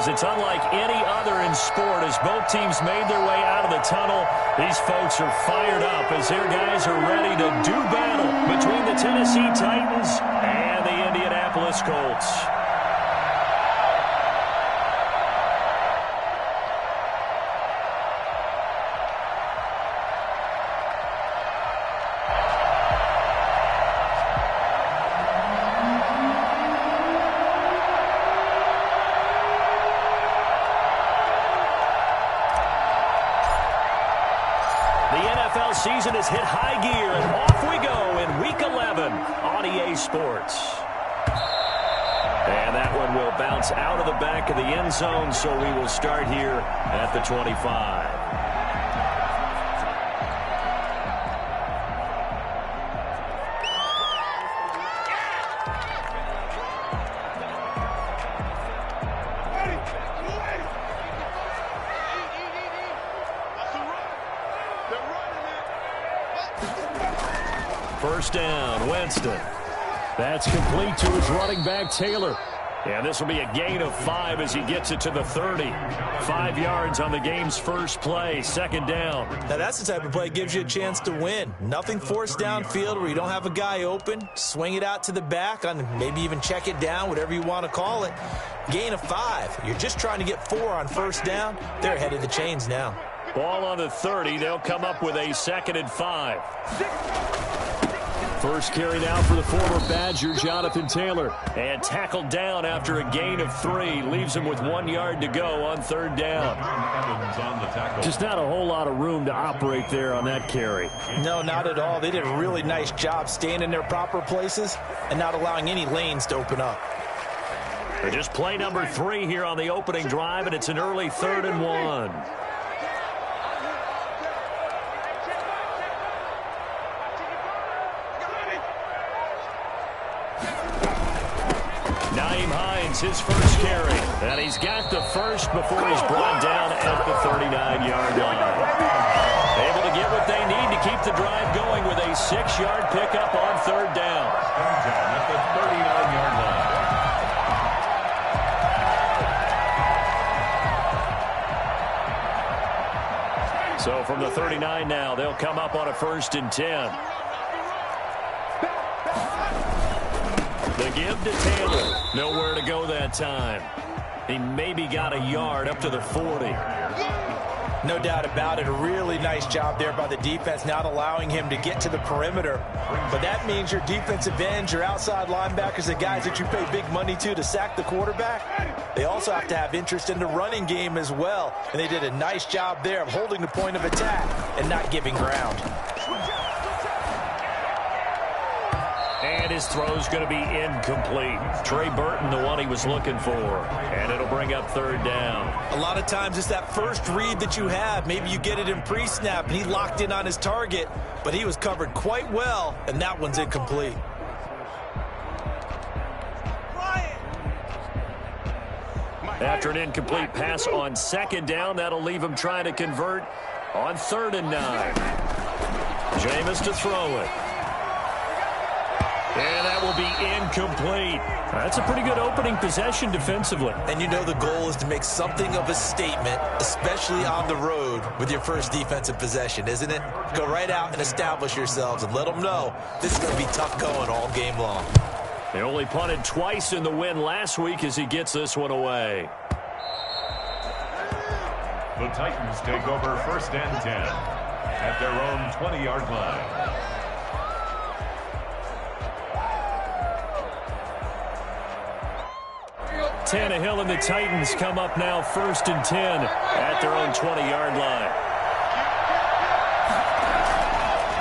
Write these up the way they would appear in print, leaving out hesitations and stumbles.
because it's unlike any other in sport. As both teams made their way out of the tunnel, these folks are fired up as their guys are ready to do battle between the Tennessee Titans and the Indianapolis Colts. Season has hit high gear, and off we go in Week 11 on EA Sports. And that one will bounce out of the back of the end zone, so we will start here at the 25. First down, Winston. That's complete to his running back, Taylor. And this will be a gain of 5 as he gets it to the 30. 5 yards on the game's first play, second down. Now that's the type of play that gives you a chance to win. Nothing forced downfield where you don't have a guy open. Swing it out to the back, on maybe even check it down, whatever you want to call it. Gain of 5. You're just trying to get 4 on first down. They're ahead of the chains now. Ball on the 30. They'll come up with a 2nd and 5. First carry now for the former Badger, Jonathan Taylor. And tackled down after a gain of 3. Leaves him with 1 yard to go on third down. Just not a whole lot of room to operate there on that carry. No, not at all. They did a really nice job staying in their proper places and not allowing any lanes to open up. They're just play number 3 here on the opening drive, and it's an early 3rd and 1. His first carry, and he's got the first before he's brought down at the 39-yard line. Able to get what they need to keep the drive going with a 6-yard pickup on third down. At the 39-yard line. So from the 39 now, they'll come up on a 1st and 10. The give to Taylor. Nowhere to go that time. He maybe got a yard up to the 40. No doubt about it. A really nice job there by the defense, not allowing him to get to the perimeter. But that means your defensive ends, your outside linebackers, the guys that you pay big money to sack the quarterback, they also have to have interest in the running game as well. And they did a nice job there of holding the point of attack and not giving ground. And his throw's going to be incomplete. Trey Burton, the one he was looking for. And it'll bring up third down. A lot of times it's that first read that you have. Maybe you get it in pre-snap, and he locked in on his target, but he was covered quite well, and that one's incomplete. After an incomplete pass on second down, that'll leave him trying to convert on 3rd and 9. Jameis to throw it. And that will be incomplete. That's a pretty good opening possession defensively. And you know the goal is to make something of a statement, especially on the road with your first defensive possession, isn't it? Go right out and establish yourselves and let them know this is going to be tough going all game long. They only punted twice in the win last week as he gets this one away. The Titans take over 1st and 10 at their own 20-yard line. Tannehill and the Titans come up now 1st and 10 at their own 20-yard line.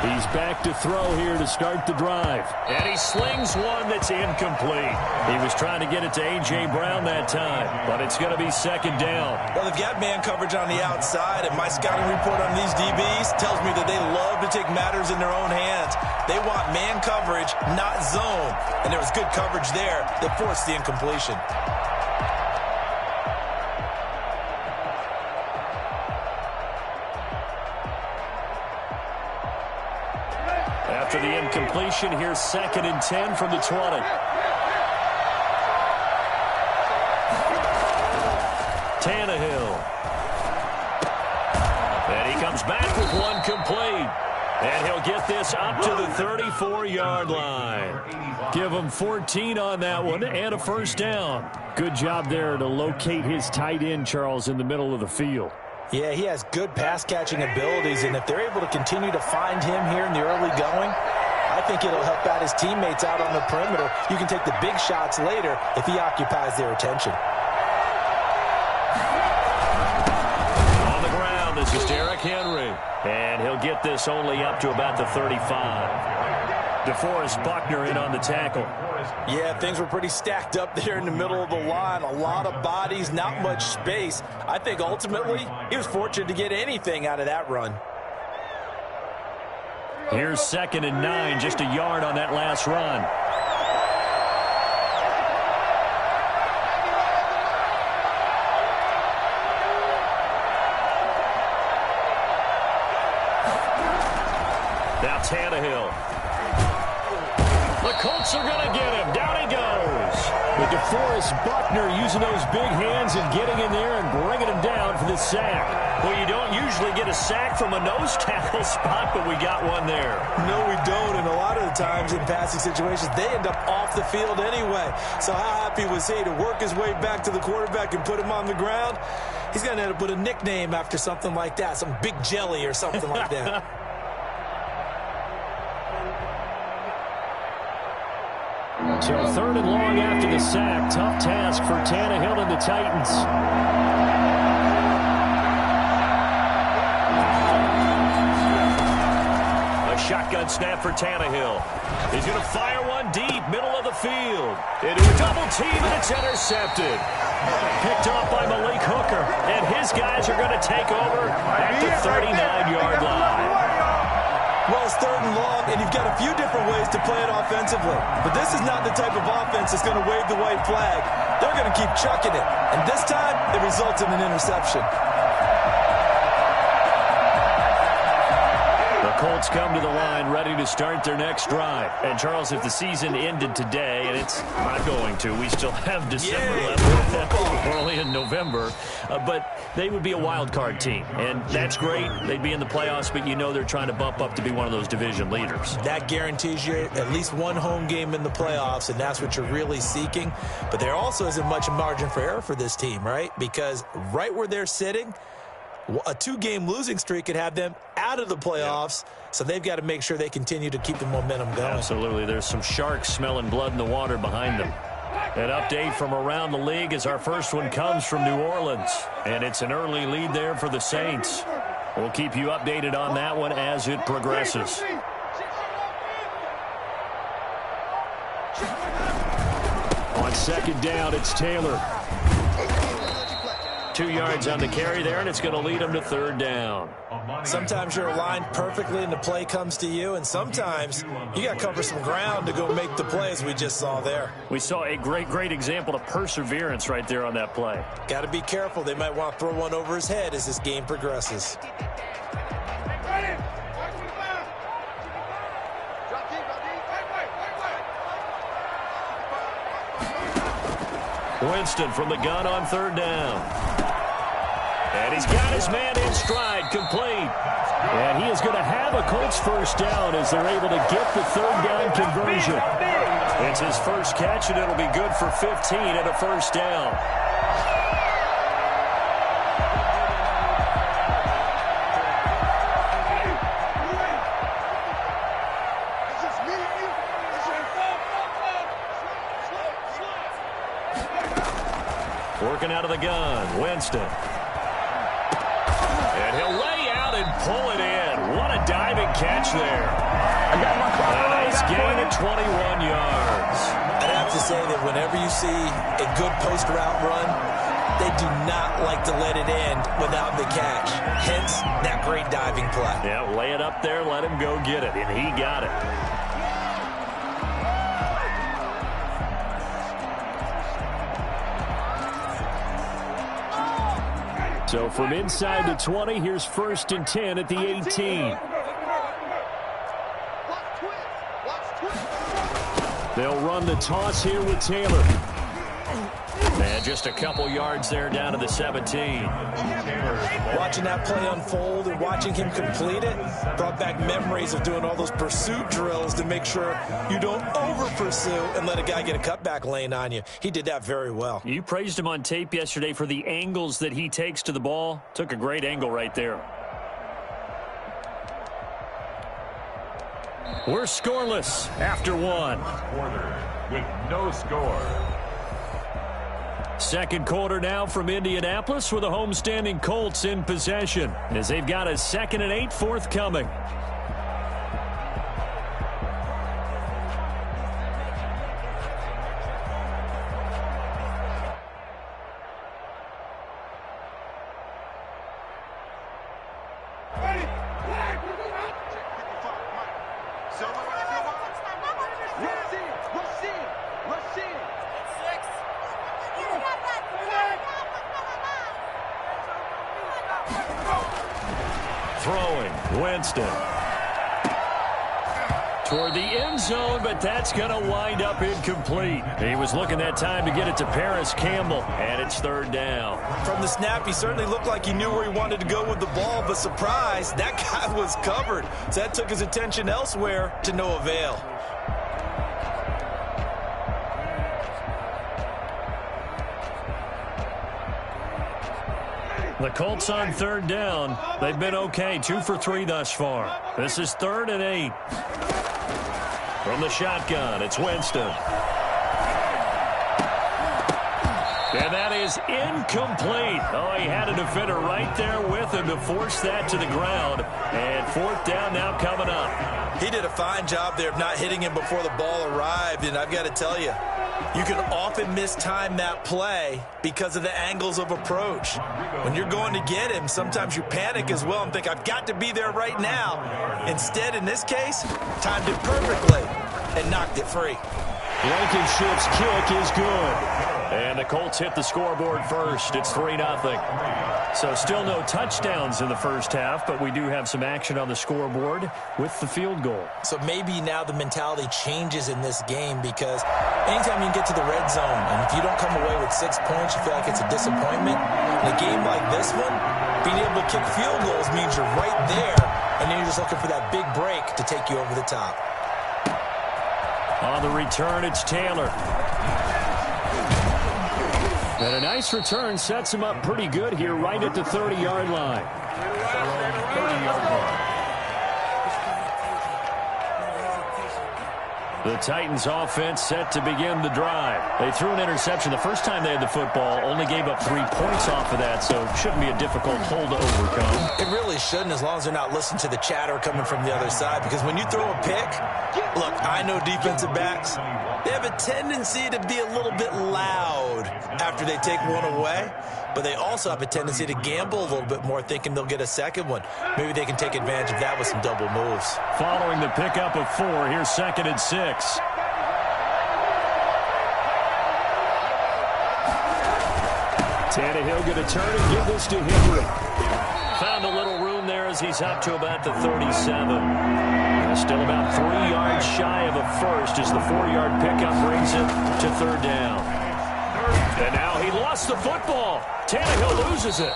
He's back to throw here to start the drive. And he slings one that's incomplete. He was trying to get it to A.J. Brown that time, but it's going to be 2nd down. Well, they've got man coverage on the outside, and my scouting report on these DBs tells me that they love to take matters in their own hands. They want man coverage, not zone. And there was good coverage there that forced the incompletion. After the incompletion, here's 2nd and 10 from the 20. Tannehill. And he comes back with one complete. And he'll get this up to the 34-yard line. Give him 14 on that one and a first down. Good job there to locate his tight end, Charles, in the middle of the field. Yeah, he has good pass-catching abilities, and if they're able to continue to find him here in the early going, I think it'll help out his teammates out on the perimeter. You can take the big shots later if he occupies their attention. On the ground, this is Derrick Henry. And he'll get this only up to about the 35. DeForest Buckner in on the tackle. Yeah, things were pretty stacked up there in the middle of the line. A lot of bodies, not much space. I think ultimately he was fortunate to get anything out of that run. Here's 2nd and 9, just a yard on that last run. Now Tannehill. The Colts are going to get him. Down he goes. But DeForest Buckner using those big hands and getting in there and bringing him down for the sack. Well, you don't usually get a sack from a nose tackle spot, but we got one there. No, we don't, and a lot of the times in passing situations, they end up off the field anyway. So how happy was he to work his way back to the quarterback and put him on the ground? He's going to end up with a nickname after something like that, some Big Jelly or something like that. So 3rd and long after the sack. Tough task for Tannehill and the Titans. A shotgun snap for Tannehill. He's going to fire one deep, middle of the field. Into a double team, and it's intercepted. Picked off by Malik Hooker. And his guys are going to take over at the 39-yard line. Well, it's 3rd and long, and you've got a few different ways to play it offensively. But this is not the type of offense that's going to wave the white flag. They're going to keep chucking it. And this time, it results in an interception. The Colts come to the line ready to start their next drive. And, Charles, if the season ended today, and it's not going to, we still have December left. We're only in November. But they would be a wild card team. And that's great. They'd be in the playoffs, but you know they're trying to bump up to be one of those division leaders. That guarantees you at least one home game in the playoffs, and that's what you're really seeking. But there also isn't much margin for error for this team, right? Because right where they're sitting, a 2-game losing streak could have them out of the playoffs, so they've got to make sure they continue to keep the momentum going. Absolutely. There's some sharks smelling blood in the water behind them. An update from around the league as our first one comes from New Orleans, and it's an early lead there for the Saints. We'll keep you updated on that one as it progresses. On 2nd down, it's Taylor. 2 yards on the carry there, and it's going to lead them to 3rd down. Sometimes you're aligned perfectly and the play comes to you, and sometimes you got to cover some ground to go make the play, as we just saw there. We saw a great example of perseverance right there on that play. Got to be careful. They might want to throw one over his head as this game progresses. Winston from the gun on 3rd down. And he's got his man in stride, complete. And he is going to have a Colts first down as they're able to get the 3rd down conversion. It's his first catch, and it'll be good for 15 and a first down. Working out of the gun, Winston. And he'll lay out and pull it in. What a diving catch there. A nice gain at 21 yards. I'd have to say that whenever you see a good post route run, they do not like to let it end without the catch. Hence, that great diving play. Yeah, lay it up there, let him go get it, and he got it. So from inside the 20, here's 1st and 10 at the 18. They'll run the toss here with Taylor. And just a couple yards there down to the 17. Watching that play unfold and watching him complete it brought back memories of doing all those pursuit drills to make sure you don't over-pursue and let a guy get a cutback lane on you. He did that very well. You praised him on tape yesterday for the angles that he takes to the ball. Took a great angle right there. We're scoreless after one. Quarter with no score. Second quarter now from Indianapolis with the homestanding Colts in possession as they've got a 2nd and 8 forthcoming. Throwing, Winston. Toward the end zone, but that's going to wind up incomplete. He was looking that time to get it to Paris Campbell, and it's 3rd down. From the snap, he certainly looked like he knew where he wanted to go with the ball, but surprise, that guy was covered. So that took his attention elsewhere to no avail. The Colts on 3rd down. They've been okay, 2 for 3 thus far. This is 3rd and 8. From the shotgun, it's Winston. And that is incomplete. Oh, he had a defender right there with him to force that to the ground. And 4th down now coming up. He did a fine job there of not hitting him before the ball arrived, and I've got to tell you, you can often mistime that play because of the angles of approach. When you're going to get him, sometimes you panic as well and think, I've got to be there right now. Instead, in this case, timed it perfectly and knocked it free. Blankenship's kick is good. And the Colts hit the scoreboard first. It's 3-0. So still no touchdowns in the first half, but we do have some action on the scoreboard with the field goal. So maybe now the mentality changes in this game because anytime you get to the red zone and if you don't come away with 6 points, you feel like it's a disappointment. In a game like this one, being able to kick field goals means you're right there, and then you're just looking for that big break to take you over the top. On the return, it's Taylor. And a nice return sets him up pretty good here right at the 30-yard line. 30-yard line. The Titans offense set to begin the drive. They threw an interception the first time they had the football, only gave up 3 points off of that, so it shouldn't be a difficult hole to overcome. It really shouldn't, as long as they're not listening to the chatter coming from the other side, because when you throw a pick, look, I know defensive backs, they have a tendency to be a little bit loud after they take one away, but they also have a tendency to gamble a little bit more, thinking they'll get a second one. Maybe they can take advantage of that with some double moves. Following the pickup of 4, here's 2nd and 6. Tannehill going to turn and give this to Henry. Found a little room there as he's up to about the 37. Still about 3 yards shy of a first as the 4-yard pickup brings it to 3rd down. And now he lost the football. Tannehill loses it.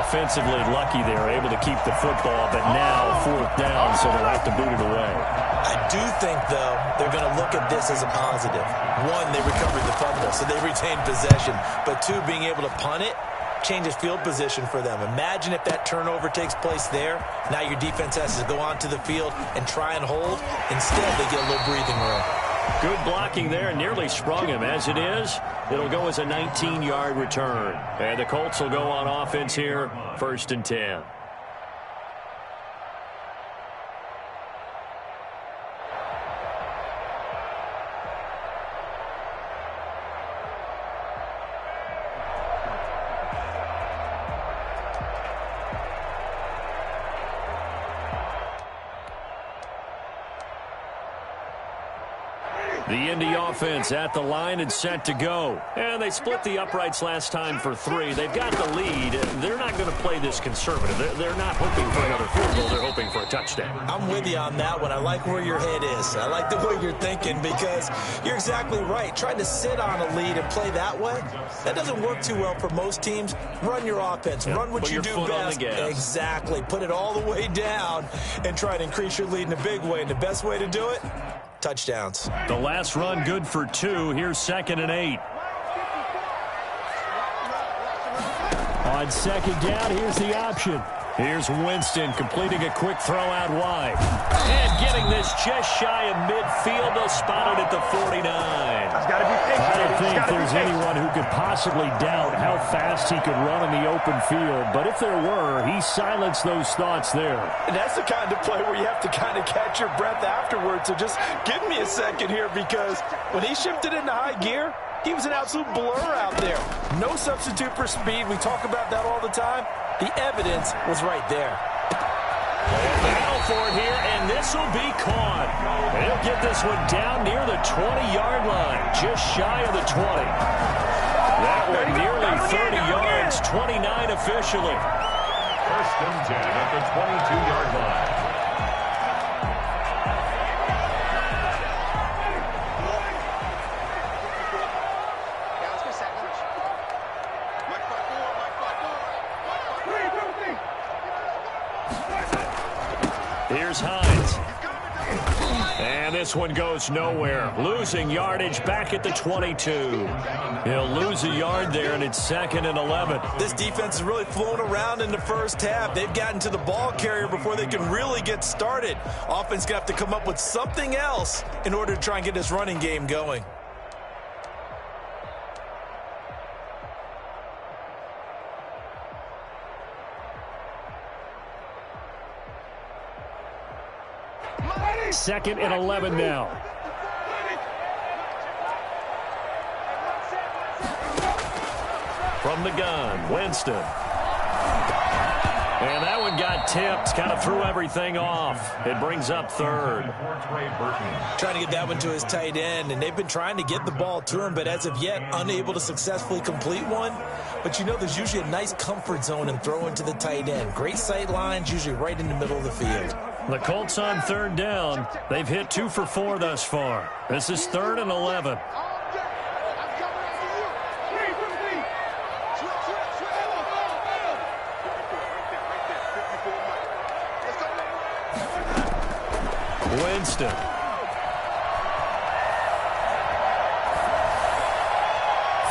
Offensively lucky they were able to keep the football, but now 4th down, so they'll have to boot it away. I do think, though, they're going to look at this as a positive. 1, they recovered the fumble, so they retained possession. But 2, being able to punt it changes field position for them. Imagine if that turnover takes place there. Now your defense has to go onto the field and try and hold. Instead, they get a little breathing room. Good blocking there, nearly sprung him. As it is, it'll go as a 19-yard return. And the Colts will go on offense here, 1st and 10. The Indy offense at the line and set to go. And they split the uprights last time for 3. They've got the lead. They're not going to play this conservative. They're not hoping for another field goal. They're hoping for a touchdown. I'm with you on that one. I like where your head is. I like the way you're thinking because you're exactly right. Trying to sit on a lead and play that way, that doesn't work too well for most teams. Run your offense. Run what you do best. Exactly. Put it all the way down and try to increase your lead in a big way. And the best way to do it? Touchdowns. The last run good for 2. Here's 2nd and 8. On 2nd down, here's the option. Here's Winston completing a quick throw out wide. And getting this just shy of midfield, spotted at the 49. I don't think there's anyone who could possibly doubt how fast he could run in the open field. But if there were, he silenced those thoughts there. And that's the kind of play where you have to kind of catch your breath afterwards. So just give me a second here because when he shifted into high gear, he was an absolute blur out there. No substitute for speed. We talk about that all the time. The evidence was right there. Battle for it here, and this will be caught. And he'll get this one down near the 20-yard line, just shy of the 20. That one nearly 30 yards, 29 officially. 1st and 10 at the 22-yard line. Here's Hines. And this one goes nowhere. Losing yardage back at the 22. He'll lose a yard there, and it's 2nd and 11. This defense is really flown around in the first half. They've gotten to the ball carrier before they can really get started. Offense going to have to come up with something else in order to try and get this running game going. Second and 11 now. From the gun, Winston. And that one got tipped, kind of threw everything off. It brings up 3rd. Trying to get that one to his tight end, and they've been trying to get the ball to him, but as of yet, unable to successfully complete one. But you know there's usually a nice comfort zone in throwing to the tight end. Great sight lines, usually right in the middle of the field. The Colts on 3rd down. They've hit 2 for 4 thus far. This is 3rd and 11. Winston.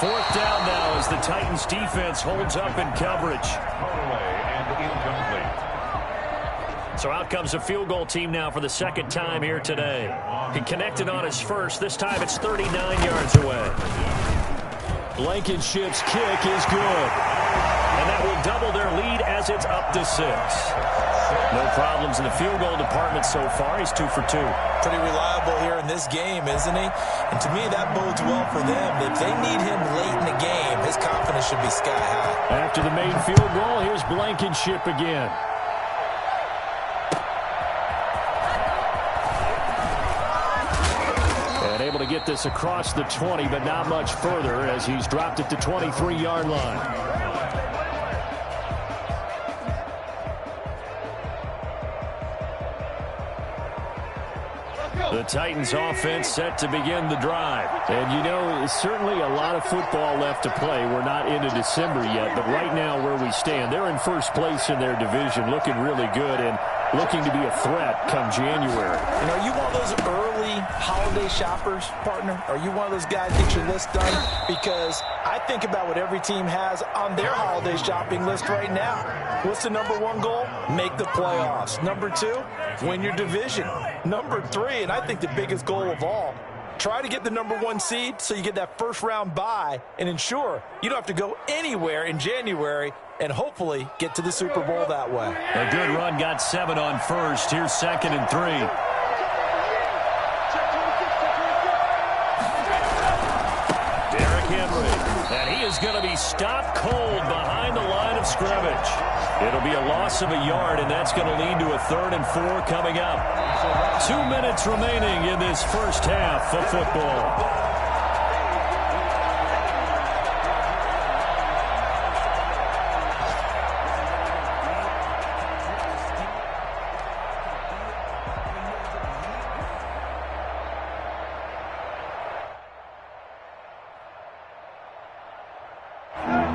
Fourth down now as the Titans defense holds up in coverage. So out comes a field goal team now for the 2nd time here today. He connected on his first. This time it's 39 yards away. Blankenship's kick is good. And that will double their lead as it's up to 6. No problems in the field goal department so far. He's 2 for 2. Pretty reliable here in this game, isn't he? And to me, that bodes well for them. If they need him late in the game, his confidence should be sky high. After the made field goal, here's Blankenship again. And able to get this across the 20, but not much further as he's dropped it to 23-yard line. The Titans offense set to begin the drive. And, you know, certainly a lot of football left to play. We're not into December yet, but right now where we stand, they're in first place in their division, looking really good and looking to be a threat come January. And are you one of those early holiday shoppers, partner? Are you one of those guys that get your list done? Because I think about what every team has on their holiday shopping list right now. What's the number 1 goal? Make the playoffs. Number 2, win your division. Number 3, and I think the biggest goal of all, try to get the number 1 seed so you get that first round bye and ensure you don't have to go anywhere in January and hopefully get to the Super Bowl that way. A good run, got 7 on first. Here's 2nd and 3. Derrick Henry, and he is going to be stopped cold behind the line of scrimmage. It'll be a loss of a yard, and that's going to lead to a 3rd and 4 coming up. 2 minutes remaining in this first half of football.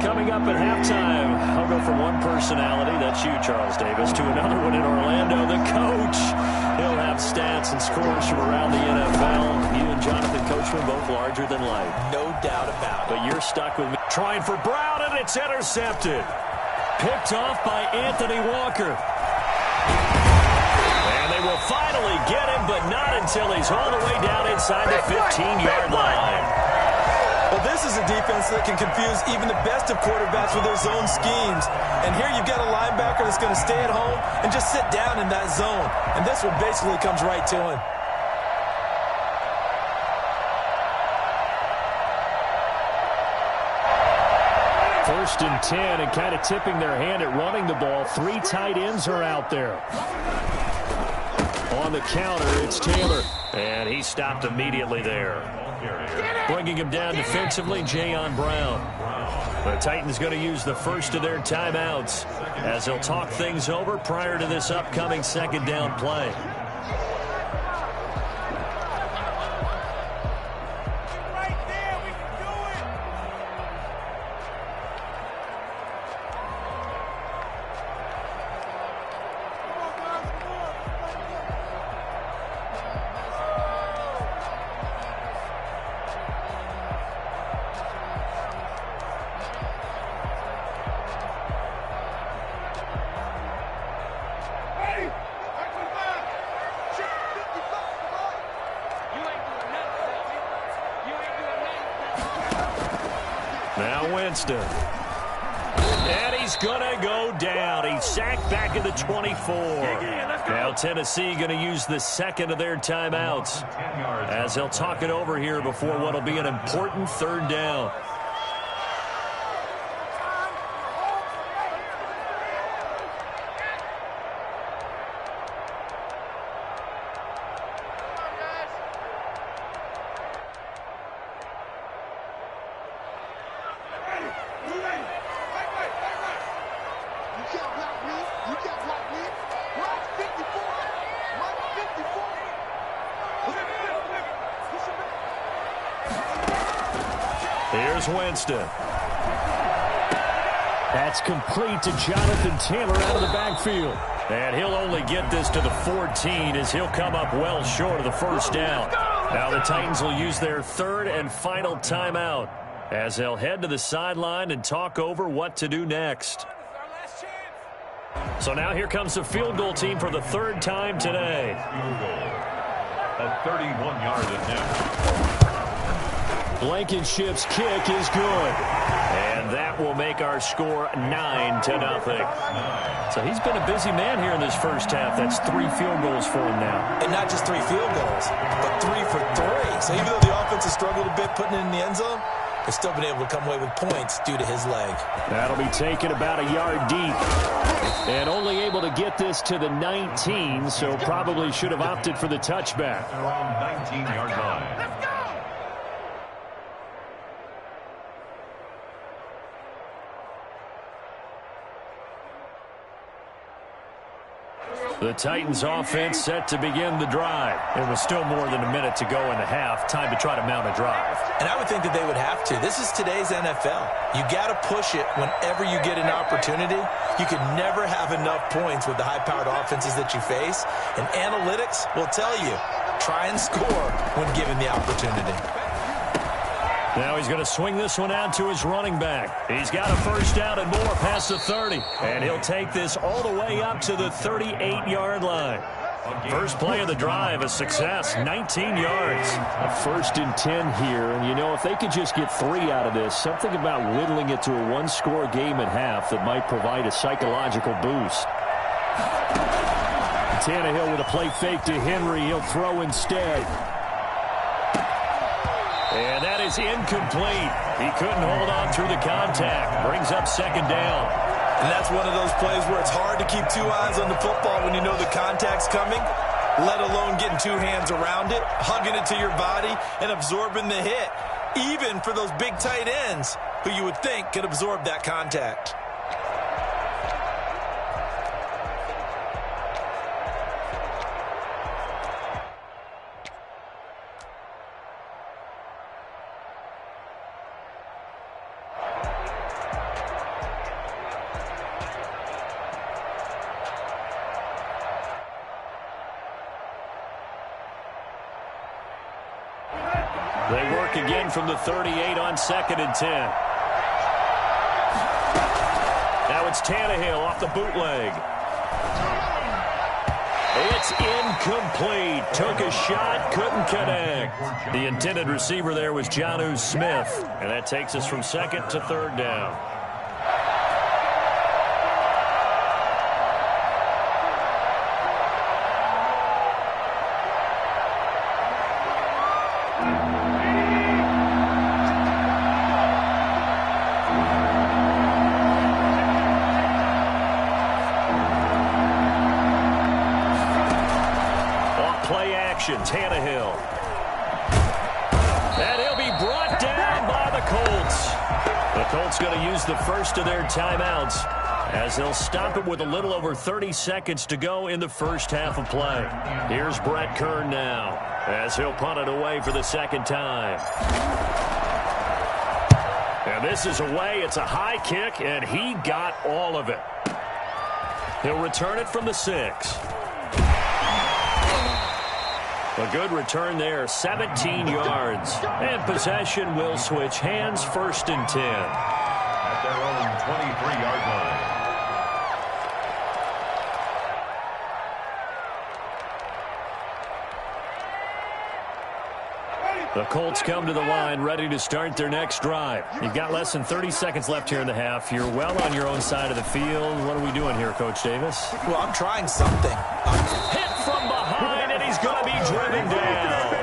Coming up at halftime, I'll go from one personality, that's you, Charles Davis, to another one in Orlando, the coach. He'll have stats and scores from around the NFL. You and Jonathan Coachman both larger than life. No doubt about it. But you're stuck with me. Trying for Brown, and it's intercepted. Picked off by Anthony Walker. And they will finally get him, but not until he's all the way down inside the 15-yard line. Well, this is a defense that can confuse even the best of quarterbacks with their zone schemes. And here you've got a linebacker that's going to stay at home and just sit down in that zone. And this one basically comes right to him. First and 10, and kind of tipping their hand at running the ball. 3 tight ends are out there. On the counter, it's Taylor. And he stopped immediately there. Bringing him down defensively, Jayon Brown. The Titans going to use the first of their timeouts as they'll talk things over prior to this upcoming second down play. Now Winston. And he's going to go down. He's sacked back at the 24. Now Tennessee going to use the second of their timeouts as they'll talk it over here before what will be an important 3rd down. Here's Winston. That's complete to Jonathan Taylor out of the backfield. And he'll only get this to the 14 as he'll come up well short of the first down. Now the Titans will use their 3rd and final timeout as they'll head to the sideline and talk over what to do next. So now here comes the field goal team for the 3rd time today. A 31-yard attempt. Blankenship's kick is good. And that will make our score 9-0. So he's been a busy man here in this first half. That's 3 field goals for him now. And not just 3 field goals, but 3 for 3. So even though the offense has struggled a bit putting it in the end zone, they've still been able to come away with points due to his leg. That'll be taken about a yard deep. And only able to get this to the 19, so probably should have opted for the touchback. Around 19-yard line. The Titans offense set to begin the drive. It was still more than a minute to go in the half. Time to try to mount a drive. And I would think that they would have to. This is today's NFL. You got to push it whenever you get an opportunity. You could never have enough points with the high-powered offenses that you face. And analytics will tell you, try and score when given the opportunity. Now he's going to swing this one out to his running back. He's got a first down and more past the 30. And he'll take this all the way up to the 38-yard line. First play of the drive, a success, 19 yards. A 1st and 10 here. And, you know, if they could just get 3 out of this, something about whittling it to a 1-score game at half that might provide a psychological boost. Tannehill with a play fake to Henry. He'll throw instead. And that is incomplete. He couldn't hold on through the contact. Brings up 2nd down. And that's one of those plays where it's hard to keep two eyes on the football when you know the contact's coming, let alone getting two hands around it, hugging it to your body, and absorbing the hit, even for those big tight ends who you would think could absorb that contact. They work again from the 38 on 2nd and 10. Now it's Tannehill off the bootleg. It's incomplete. Took a shot, couldn't connect. The intended receiver there was Jonnu Smith, and that takes us from 2nd to 3rd down. Tannehill. And he'll be brought down by the Colts. The Colts going to use the first of their timeouts as they'll stop it with a little over 30 seconds to go in the first half of play. Here's Brett Kern now as he'll punt it away for the second time. And this is away. It's a high kick, and he got all of it. He'll return it from the 6. A good return there, 17 yards. And possession will switch hands, 1st and 10. At their own 23-yard line. The Colts come to the line ready to start their next drive. You've got less than 30 seconds left here in the half. You're well on your own side of the field. What are we doing here, Coach Davis? Well, I'm trying something. Hit from behind, and he's going to be driven down.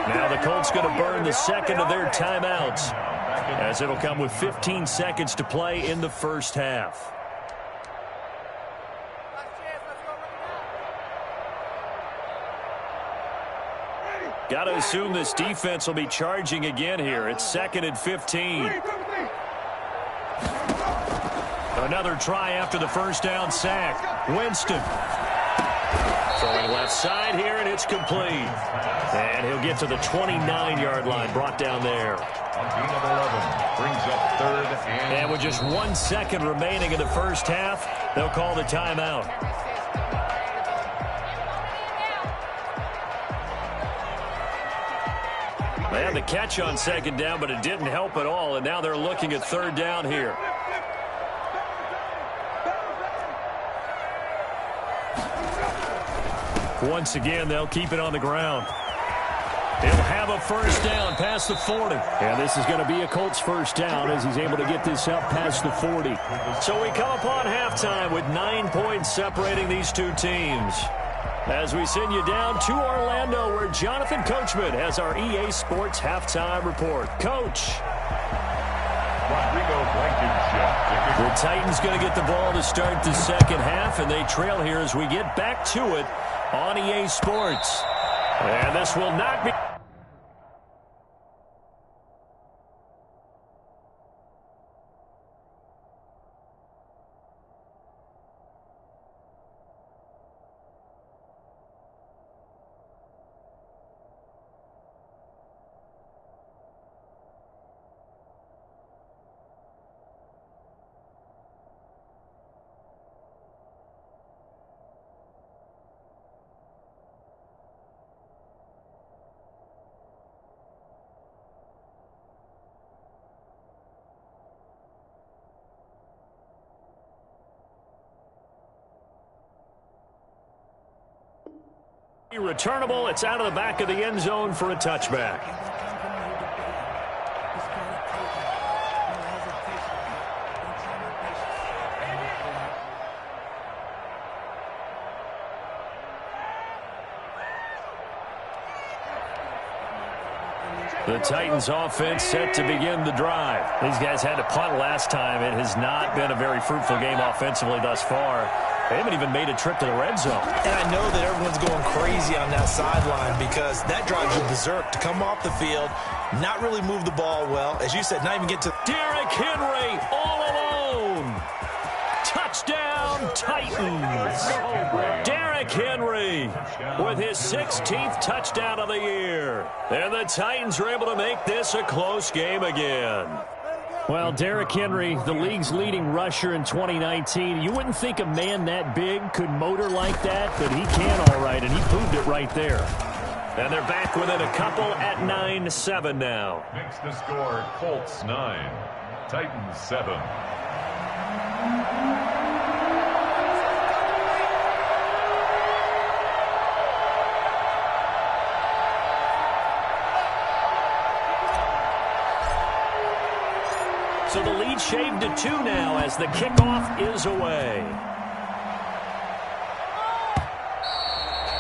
Now the Colts going to burn the second of their timeouts, as it'll come with 15 seconds to play in the first half. Got to assume this defense will be charging again here. It's 2nd and 15. Another try after the first down sack. Winston. Throwing left side here, and it's complete. And he'll get to the 29-yard line, brought down there. A gain of 11 brings up 3rd and... And with just 1 second remaining in the first half, they'll call the timeout. They had the catch on 2nd down, but it didn't help at all, and now they're looking at 3rd down here. Once again, they'll keep it on the ground. He'll have a first down past the 40. And this is going to be a Colts first down as he's able to get this up past the 40. So we come upon halftime with 9 points separating these two teams. As we send you down to Orlando, where Jonathan Coachman has our EA Sports halftime report. Coach. The Titans going to get the ball to start the second half, and they trail here as we get back to it on EA Sports. And this will not be... returnable. It's out of the back of the end zone for a touchback. The Titans offense set to begin the drive. These guys had to punt last time. It has not been a very fruitful game offensively thus far. They haven't even made a trip to the red zone. And I know that everyone's going crazy on that sideline because that drives you berserk to come off the field, not really move the ball well. As you said, not even get to... Derrick Henry all alone. Touchdown, Titans. Derrick Henry with his 16th touchdown of the year. And the Titans are able to make this a close game again. Well, Derrick Henry, the league's leading rusher in 2019. You wouldn't think a man that big could motor like that, but he can all right, and he proved it right there. And they're back within a couple at 9-7 now. Makes the score Colts 9, Titans 7. So the lead shaved to 2 now as the kickoff is away.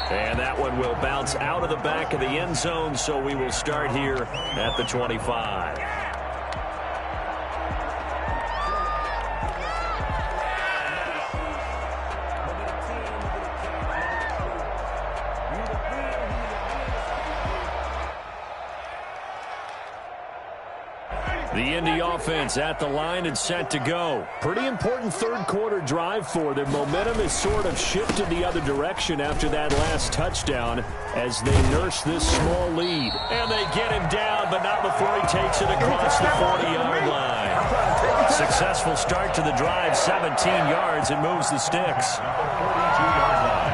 And that one will bounce out of the back of the end zone, so we will start here at the 25. The Indy offense at the line and set to go. Pretty important third quarter drive for them. Momentum has sort of shifted the other direction after that last touchdown as they nurse this small lead. And they get him down, but not before he takes it across the 40-yard line. Successful start to the drive, 17 yards, and moves the sticks. 42-yard line.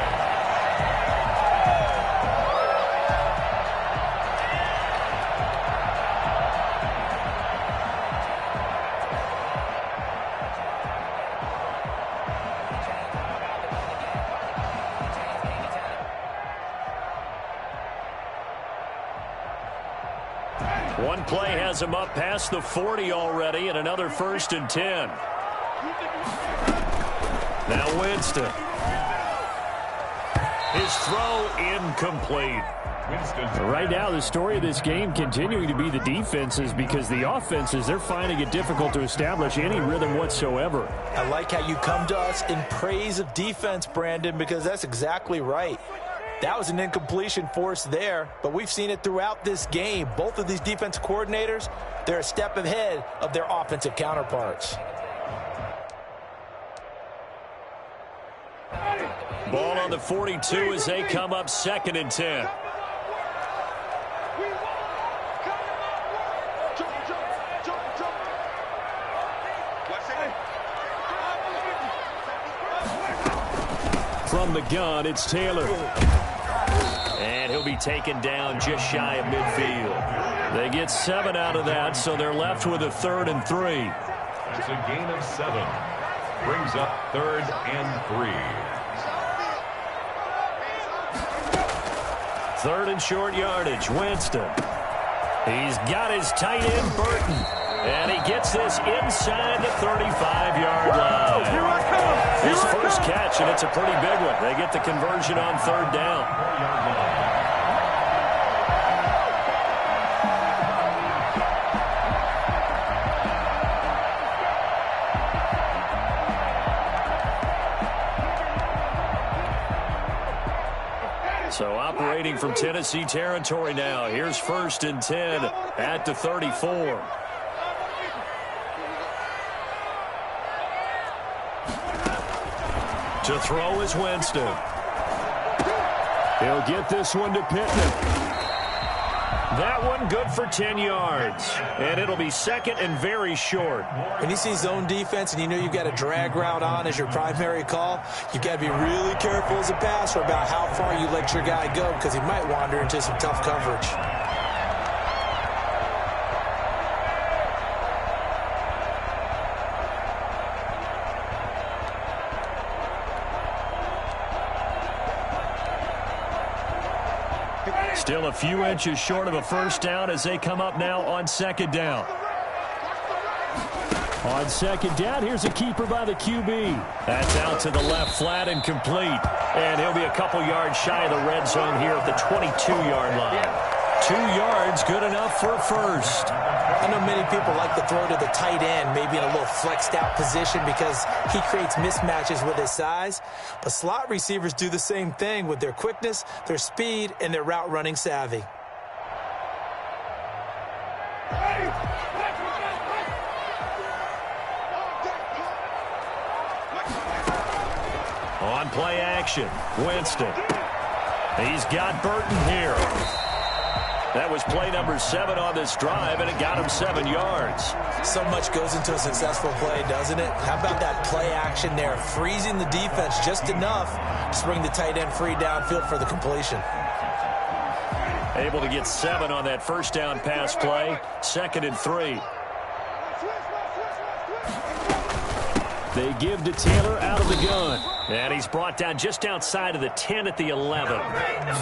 One play has him up past the 40 already, and another 1st and 10. Now Winston. His throw incomplete. Right now, the story of this game continuing to be the defenses, because the offenses, they're finding it difficult to establish any rhythm whatsoever. I like how you come to us in praise of defense, Brandon, because that's exactly right. That was an incompletion forced there, but we've seen it throughout this game. Both of these defense coordinators, they're a step ahead of their offensive counterparts. Ball on the 42 as they come up 2nd and 10. From the gun, it's Taylor. And he'll be taken down just shy of midfield. They get 7 out of that, so they're left with a 3rd and 3. It's a gain of 7. Brings up 3rd and 3. 3rd and short yardage, Winston. He's got his tight end, Burton. And he gets this inside the 35-yard line. His first catch, and it's a pretty big one. They get the conversion on 3rd down. So operating from Tennessee territory now. Here's 1st and 10 at the 34. To throw is Winston. He'll get this one to Pittman. That one good for 10 yards. And it'll be 2nd and very short. When you see zone defense and you know you've got a drag route on as your primary call, you've got to be really careful as a passer about how far you let your guy go, because he might wander into some tough coverage. Still a few inches short of a 1st down as they come up now on 2nd down. On 2nd down, here's a keeper by the QB. That's out to the left, flat and complete. And he'll be a couple yards shy of the red zone here at the 22-yard line. 2 yards, good enough for a first. I know many people like to throw to the tight end, maybe in a little flexed out position because he creates mismatches with his size. But slot receivers do the same thing with their quickness, their speed, and their route running savvy. On play action, Winston. He's got Burton here. That was play number 7 on this drive, and it got him 7 yards. So much goes into a successful play, doesn't it? How about that play action there, freezing the defense just enough to bring the tight end free downfield for the completion. Able to get 7 on that first down pass play, 2nd and 3. They give to Taylor out of the gun. And he's brought down just outside of the 10 at the 11.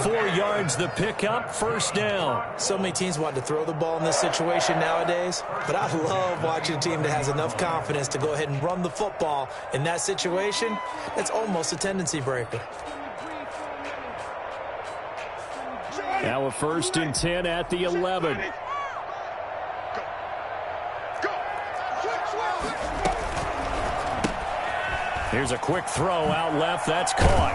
4 yards the pickup, first down. So many teams want to throw the ball in this situation nowadays, but I love watching a team that has enough confidence to go ahead and run the football. In that situation, it's almost a tendency breaker. Now a 1st and 10 at the 11. Here's a quick throw out left. That's caught.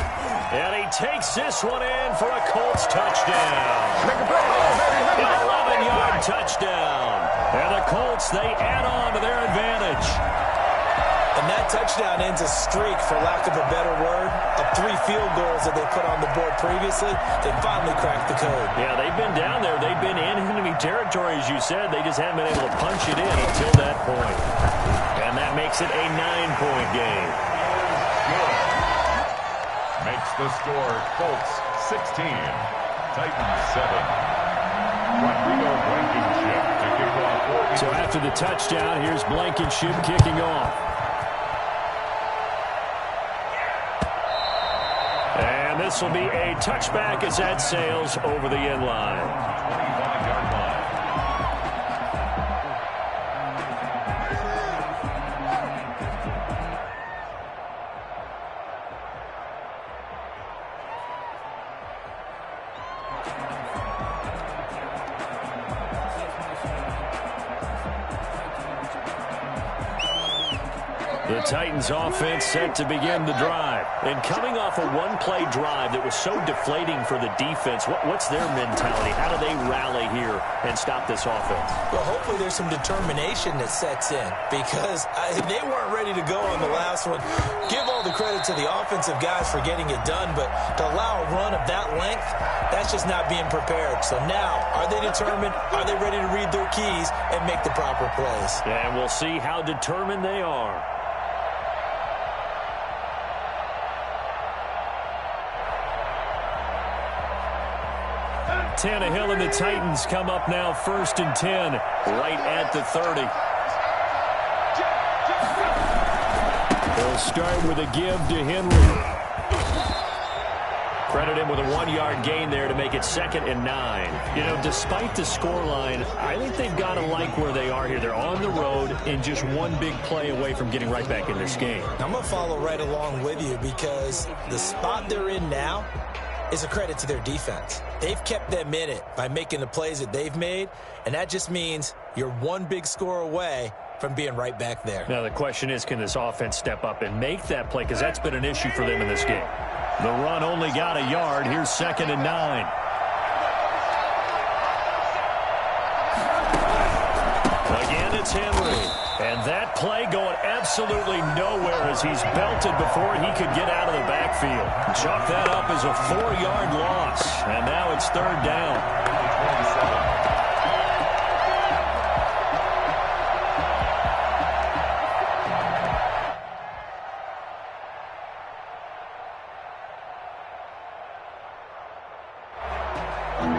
And he takes this one in for a Colts touchdown. An 11-yard touchdown. And the Colts, they add on to their advantage. And that touchdown ends a streak, for lack of a better word, of 3 field goals that they put on the board previously. They finally cracked the code. Yeah, they've been down there. They've been in enemy territory, as you said. They just haven't been able to punch it in until that point. And that makes it a 9-point game. Makes the score Colts 16, Titans 7. Rodrigo Blankenship to kick off. So after the touchdown, here's Blankenship kicking off. And this will be a touchback as that sails over the end line. 25-yard line. The Titans offense set to begin the drive. And coming off a one-play drive that was so deflating for the defense, what's their mentality? How do they rally here and stop this offense? Well, hopefully there's some determination that sets in, because they weren't ready to go on the last one. Give all the credit to the offensive guys for getting it done, but to allow a run of that length, that's just not being prepared. So now, are they determined? Are they ready to read their keys and make the proper plays? And we'll see how determined they are. Tannehill and the Titans come up now 1st and 10, right at the 30. They'll start with a give to Henry. Credit him with a 1-yard gain there to make it 2nd and 9. You know, despite the scoreline, I think they've got to like where they are here. They're on the road and just one big play away from getting right back in this game. I'm going to follow right along with you, because the spot they're in now is a credit to their defense. They've kept them in it by making the plays that they've made, and that just means you're one big score away from being right back there. Now the question is, can this offense step up and make that play? Because that's been an issue for them in this game. The run only got a yard. Here's 2nd and 9. Again, it's Henry. And that play going absolutely nowhere as he's belted before he could get out of the backfield. Chalk that up as a 4-yard loss. And now it's 3rd down. 27.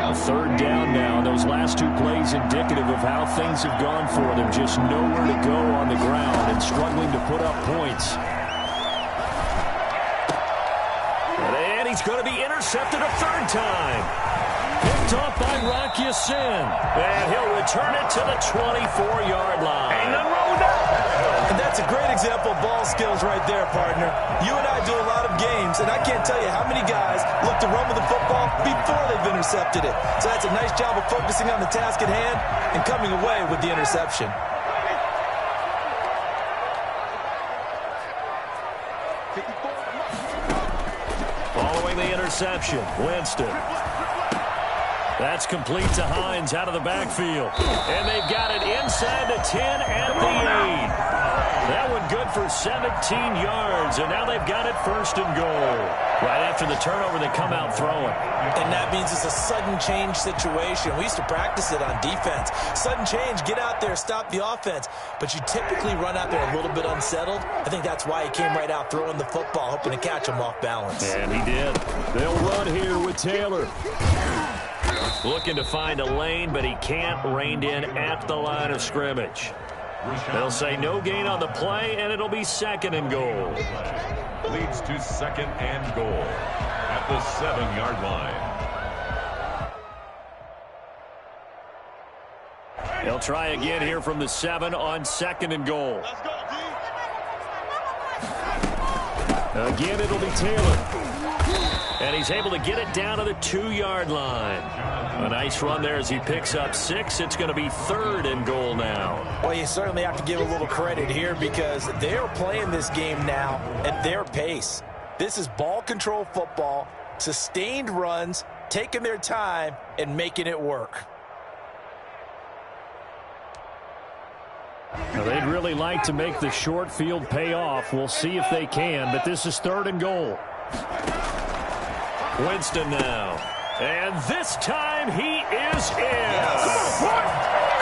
A 3rd down now. Those last 2 plays indicative of how things have gone for them. Just nowhere to go on the ground and struggling to put up points. And he's going to be intercepted a 3rd time. Picked off by Rock Ya-Sin. And he'll return it to the 24-yard line. Ain't nothing wrong with that. And that's That's a great example of ball skills right there, partner. You and I do a lot of games, and I can't tell you how many guys look to run with the football before they've intercepted it. So that's a nice job of focusing on the task at hand and coming away with the interception. Following the interception, Winston. That's complete to Hines out of the backfield. And they've got it inside the 10 at the 8. That one good for 17 yards, and now they've got it first and goal. Right after the turnover, they come out throwing. And that means it's a sudden change situation. We used to practice it on defense. Sudden change, get out there, stop the offense. But you typically run out there a little bit unsettled. I think that's why he came right out throwing the football, hoping to catch him off balance. And he did. They'll run here with Taylor. Looking to find a lane, but he can't. Reined in at the line of scrimmage. They'll say no gain on the play, and it'll be second and goal. Leads to second and goal at the 7-yard line. They'll try again here from the 7 on second and goal. Again, it'll be Taylor. And he's able to get it down to the 2-yard line. A nice run there as he picks up 6. It's going to be third and goal now. Well, you certainly have to give a little credit here because they're playing this game now at their pace. This is ball control football, sustained runs, taking their time, and making it work. Now, they'd really like to make the short field pay off. We'll see if they can, but this is third and goal. Winston now. And this time he is in.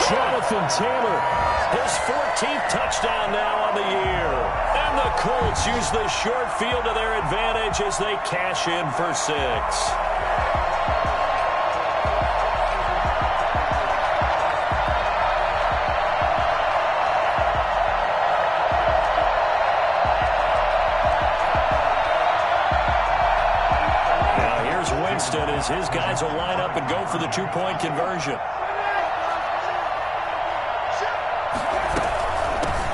Jonathan Taylor, his 14th touchdown now on the year. And the Colts use the short field to their advantage as they cash in for 6. As his guys will line up and go for the 2-point conversion.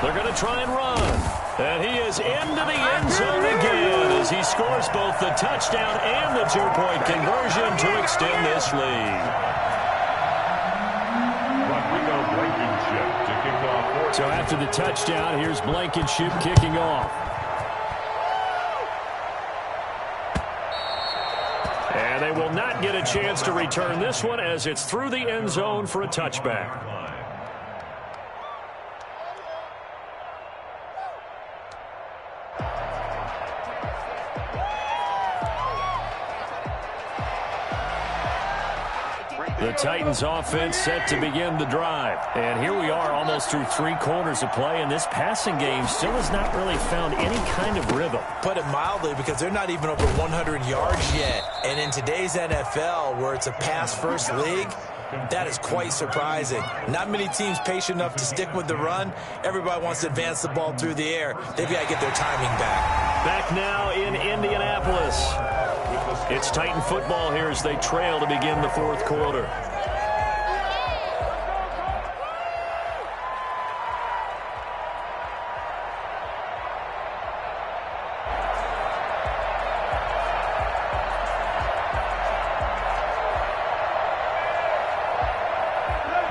They're going to try and run. And he is into the end zone again as he scores both the touchdown and the 2-point conversion to extend this lead. So after the touchdown, here's Blankenship kicking off. And they will not get a chance to return this one as it's through the end zone for a touchback. The Titans offense set to begin the drive. And here we are almost through 3 quarters of play, and this passing game still has not really found any kind of rhythm. Put it mildly, because they're not even over 100 yards yet. And in today's NFL, where it's a pass-first league, that is quite surprising. Not many teams patient enough to stick with the run. Everybody wants to advance the ball through the air. They've got to get their timing back. Back now in Indianapolis. It's Titan football here as they trail to begin the fourth quarter.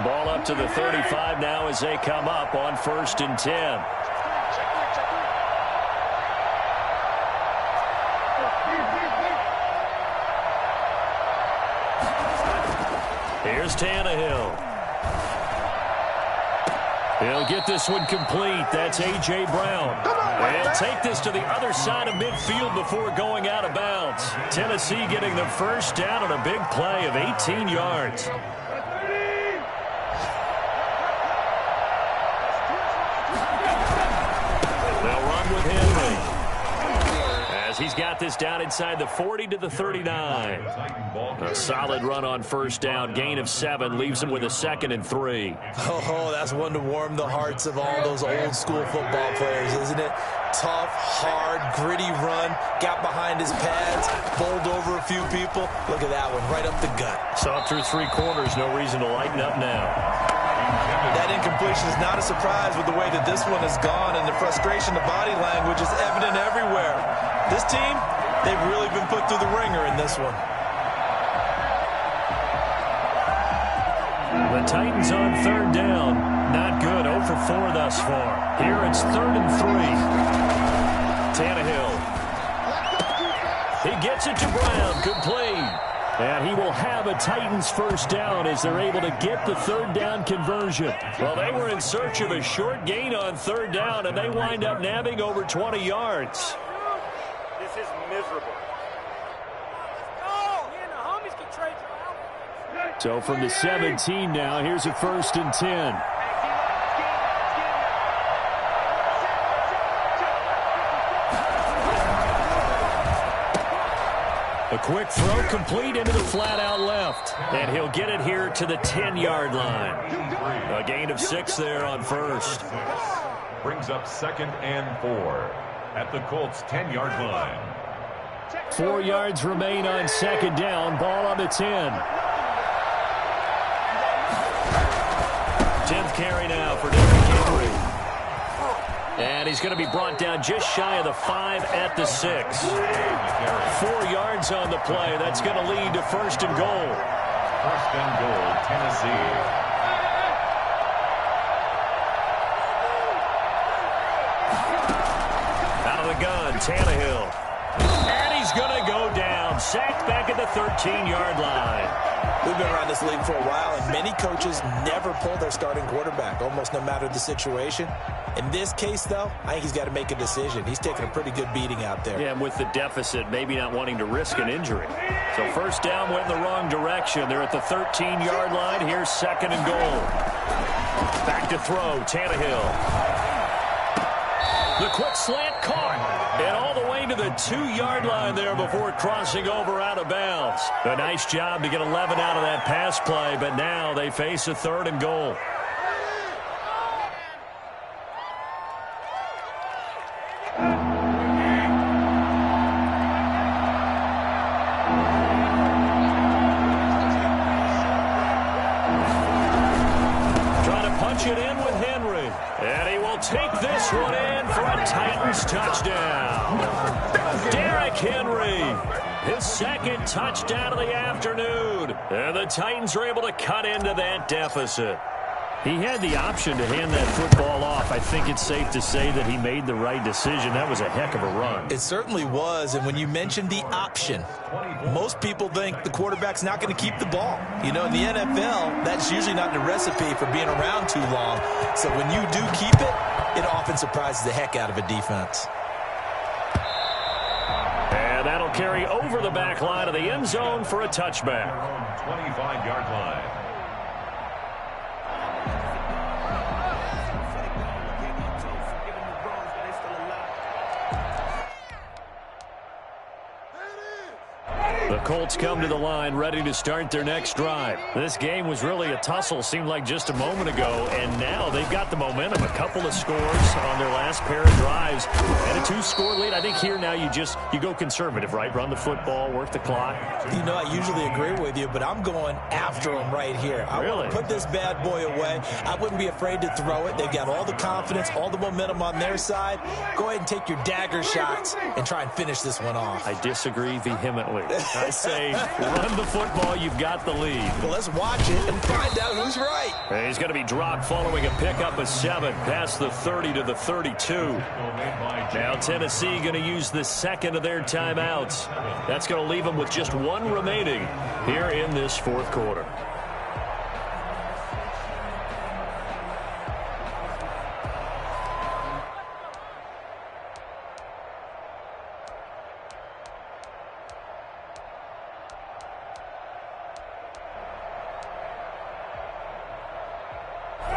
Ball up to the 35 now as they come up on 1st and 10. Here's Tannehill. He'll get this one complete. That's A.J. Brown. He'll take this to the other side of midfield before going out of bounds. Tennessee getting the first down on a big play of 18 yards. They'll run with Henry. He's got this down inside the 40 to the 39. A solid run on first down. Gain of 7 leaves him with a 2nd and 3. Oh, that's one to warm the hearts of all those old school football players, isn't it? Tough, hard, gritty run. Got behind his pads, bowled over a few people. Look at that one, right up the gut. So up through 3 quarters, no reason to lighten up now. That incompletion is not a surprise with the way that this one has gone, and the frustration, the body language is evident everywhere. This team, they've really been put through the ringer in this one. The Titans on third down. Not good. 0 for 4 thus far. Here it's 3rd and 3. Tannehill. He gets it to Brown. Complete. And he will have a Titans first down as they're able to get the third down conversion. Well, they were in search of a short gain on third down, and they wind up nabbing over 20 yards. This is miserable. So from the 17 now, here's a 1st and 10. A quick throw complete into the flat out left. And he'll get it here to the 10-yard line. A gain of 6 there on first. Brings up 2nd and 4 at the Colts' 10-yard line. 4 yards remain on 2nd down. Ball on the 10. 10th carry now for Derrick Henry. And he's going to be brought down just shy of the 5 at the 6. 4 yards on the play. That's going to lead to 1st and goal. 1st and goal, Tennessee. Out of the gun, Tannehill. And he's going to go down. Sacked back at the 13-yard line. We've been around this league for a while, and many coaches never pull their starting quarterback, almost no matter the situation. In this case, though, I think he's got to make a decision. He's taking a pretty good beating out there. Yeah, and with the deficit, maybe not wanting to risk an injury. So 1st down went in the wrong direction. They're at the 13-yard line. Here's 2nd and goal. Back to throw, Tannehill. The quick slant caught. And all the way to the 2-yard line there before crossing over out of bounds. A nice job to get 11 out of that pass play, but now they face a 3rd and goal. Trying to punch it in with Henry. And he will take this one in for a Titans touchdown. Derrick Henry, his 2nd touchdown of the afternoon. And the Titans are able to cut into that deficit. He had the option to hand that football off. I think it's safe to say that he made the right decision. That was a heck of a run. It certainly was, and when you mentioned the option, most people think the quarterback's not going to keep the ball. You know, in the NFL, that's usually not the recipe for being around too long. So when you do keep it, it often surprises the heck out of a defense. And that'll carry over the back line of the end zone for a touchback. 25-yard line. The Colts come to the line ready to start their next drive. This game was really a tussle, seemed like just a moment ago, and now they've got the momentum. A couple of scores on their last pair of drives and a 2-score lead. I think here now you go conservative, right? Run the football, work the clock. You know, I usually agree with you, but I'm going after them right here. I want to put this bad boy away. I wouldn't be afraid to throw it. They've got all the confidence, all the momentum on their side. Go ahead and take your dagger shots and try and finish this one off. I disagree vehemently. I say run the football. You've got the lead. Well, let's watch it and find out who's right. And he's going to be dropped following a pickup of 7 past the 30 to the 32. Now Tennessee going to use the 2nd of their timeouts. That's going to leave them with just 1 remaining here in this 4th quarter.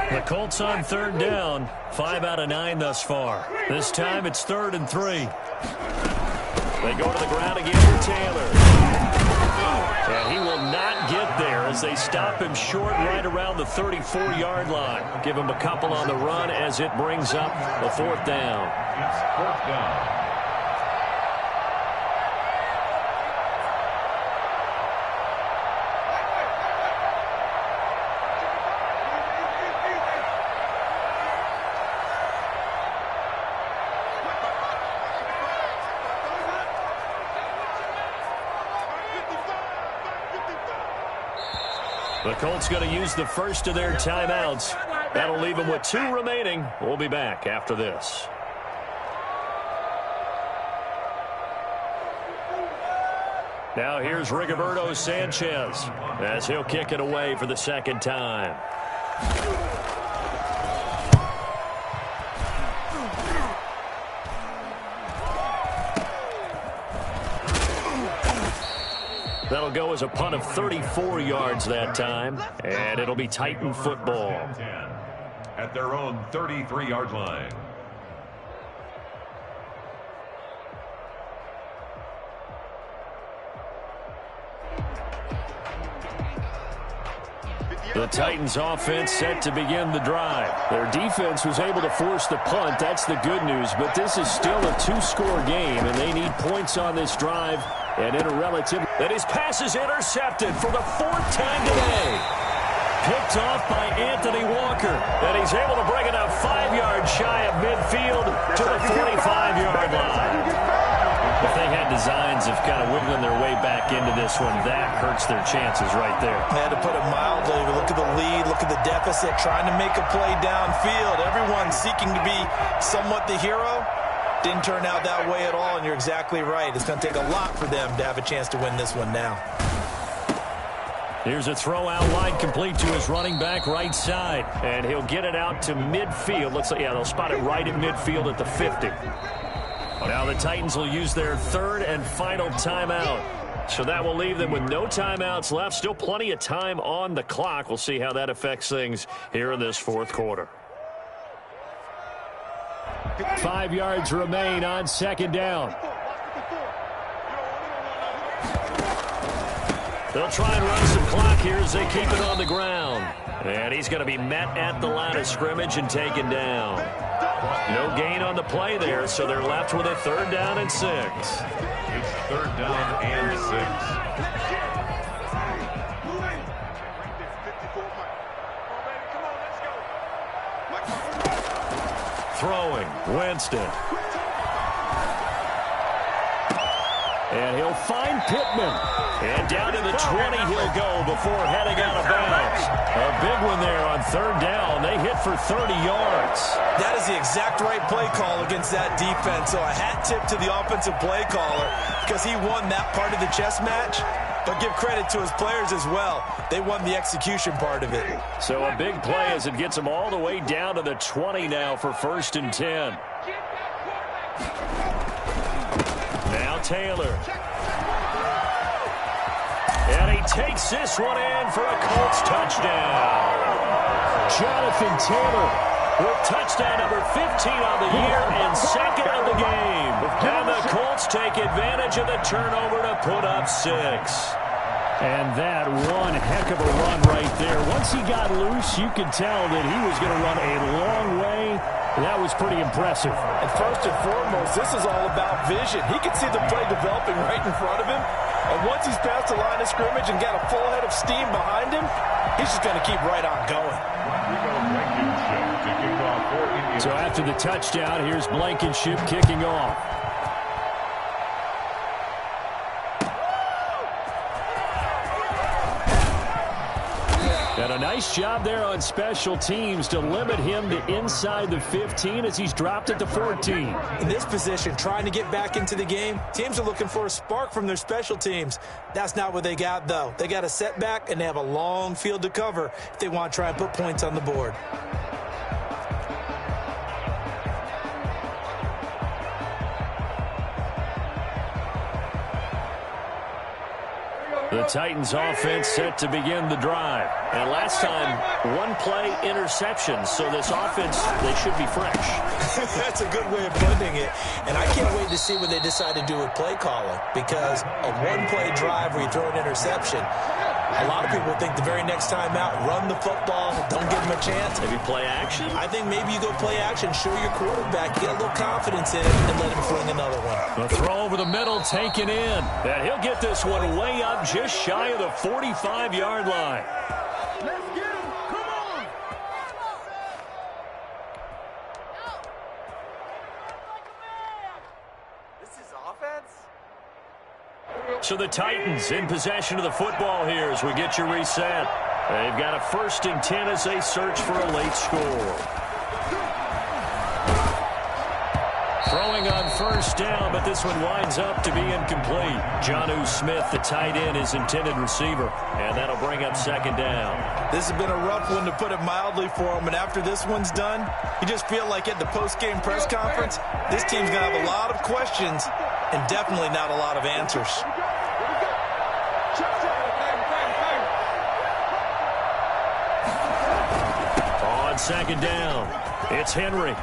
The Colts on 3rd down. 5 out of 9 thus far. This time it's 3rd and 3. They go to the ground again with Taylor. And he will not get there as they stop him short right around the 34-yard line. Give him a couple on the run as it brings up the 4th down. It's 4th down. The Colts going to use the first of their timeouts. That'll leave them with 2 remaining. We'll be back after this. Now here's Rigoberto Sanchez as he'll kick it away for the second time. That'll go as a punt of 34 yards that time, and it'll be Titan football. At their own 33-yard line. The Titans offense set to begin the drive. Their defense was able to force the punt. That's the good news, but this is still a 2-score game, and they need points on this drive. And in a relative, that his pass is intercepted for the 4th time today. Picked off by Anthony Walker, and he's able to bring it up 5 yards shy of midfield to the 45-yard line. If they had designs of kind of wiggling their way back into this one, that hurts their chances right there. They had to put it mildly. Look at the lead, look at the deficit, trying to make a play downfield. Everyone seeking to be somewhat the hero. Didn't turn out that way at all, and you're exactly right. It's going to take a lot for them to have a chance to win this one now. Here's a throw out wide, complete to his running back right side. And he'll get it out to midfield. Looks like, yeah, they'll spot it right at midfield at the 50. Now the Titans will use their 3rd and final timeout. So that will leave them with no timeouts left. Still plenty of time on the clock. We'll see how that affects things here in this 4th quarter. 5 yards remain on 2nd down. They'll try and run some clock here as they keep it on the ground. And he's going to be met at the line of scrimmage and taken down. No gain on the play there, so they're left with a 3rd down and 6. It's 3rd down and 6. Throwing, Winston. And he'll find Pittman. And down to the 20 he'll go before heading out of bounds. A big one there on 3rd down. They hit for 30 yards. That is the exact right play call against that defense. So a hat tip to the offensive play caller because he won that part of the chess match. But give credit to his players as well. They won the execution part of it. So a big play as it gets them all the way down to the 20 now for 1st and 10. Now Taylor. And he takes this one in for a Colts touchdown. Jonathan Taylor with touchdown number 15 on the year and 2nd of the game. And the Colts take advantage of the turnover to put up 6. And that one heck of a run right there. Once he got loose, you could tell that he was going to run a long way. That was pretty impressive. And first and foremost, this is all about vision. He could see the play developing right in front of him. And once he's past the line of scrimmage and got a full head of steam behind him, he's just going to keep right on going. So after the touchdown, here's Blankenship kicking off. And a nice job there on special teams to limit him to inside the 15 as he's dropped at the 14. In this position, trying to get back into the game, teams are looking for a spark from their special teams. That's not what they got, though. They got a setback, and they have a long field to cover if they want to try and put points on the board. The Titans offense set to begin the drive. And last time, 1-play interception. So this offense, they should be fresh. That's a good way of putting it. And I can't wait to see what they decide to do with play calling. Because a 1-play drive where you throw an interception, a lot of people think the very next time out, run the football, don't give them a chance. Maybe play action? I think maybe you go play action, show your quarterback, get a little confidence in it, and let him fling another one. The throw over the middle taken in. And he'll get this one way up just shy of the 45-yard line. Let's get him. Come on. This is offense? So the Titans in possession of the football here as we get you reset. They've got a 1st and 10 as they search for a late score. Throwing on 1st down, but this one winds up to be incomplete. Jonnu Smith, the tight end, is intended receiver, and that'll bring up 2nd down. This has been a rough one, to put it mildly, for him, and after this one's done, you just feel like at the post-game press conference, this team's going to have a lot of questions and definitely not a lot of answers. On 2nd down, it's Henry.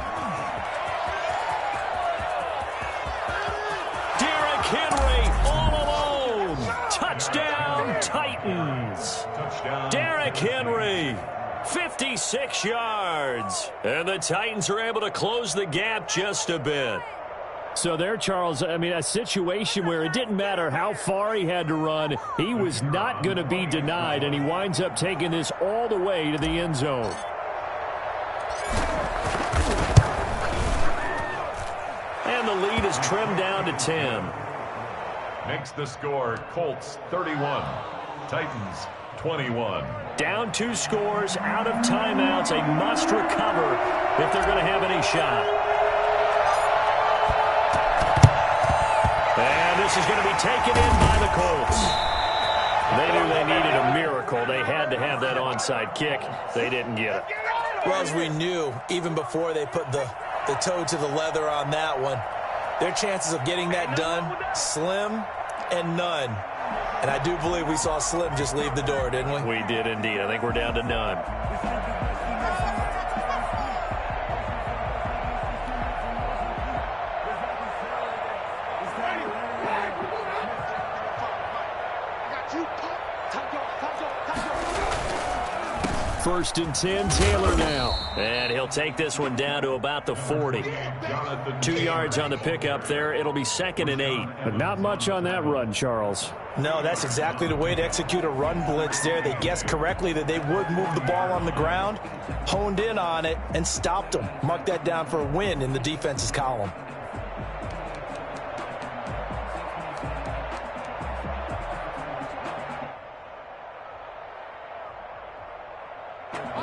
Touchdown, Titans. Touchdown. Derrick Henry, 56 yards. And the Titans are able to close the gap just a bit. So there, Charles, I mean, a situation where it didn't matter how far he had to run. He was not going to be denied, and he winds up taking this all the way to the end zone. And the lead is trimmed down to 10. Makes the score Colts 31, Titans 21. Down 2 scores, out of timeouts, a must recover if they're going to have any shot. And this is going to be taken in by the Colts. They knew they needed a miracle. They had to have that onside kick. They didn't get it. Well, as we knew, even before they put the toe to the leather on that one, their chances of getting that done, slim and none. And I do believe we saw Slim just leave the door, didn't we? We did indeed. I think we're down to none. First and 10, Taylor now. And he'll take this one down to about the 40. 2 yards on the pickup there. It'll be 2nd and 8. But not much on that run, Charles. No, that's exactly the way to execute a run blitz there. They guessed correctly that they would move the ball on the ground, honed in on it, and stopped them. Mark that down for a win in the defense's column.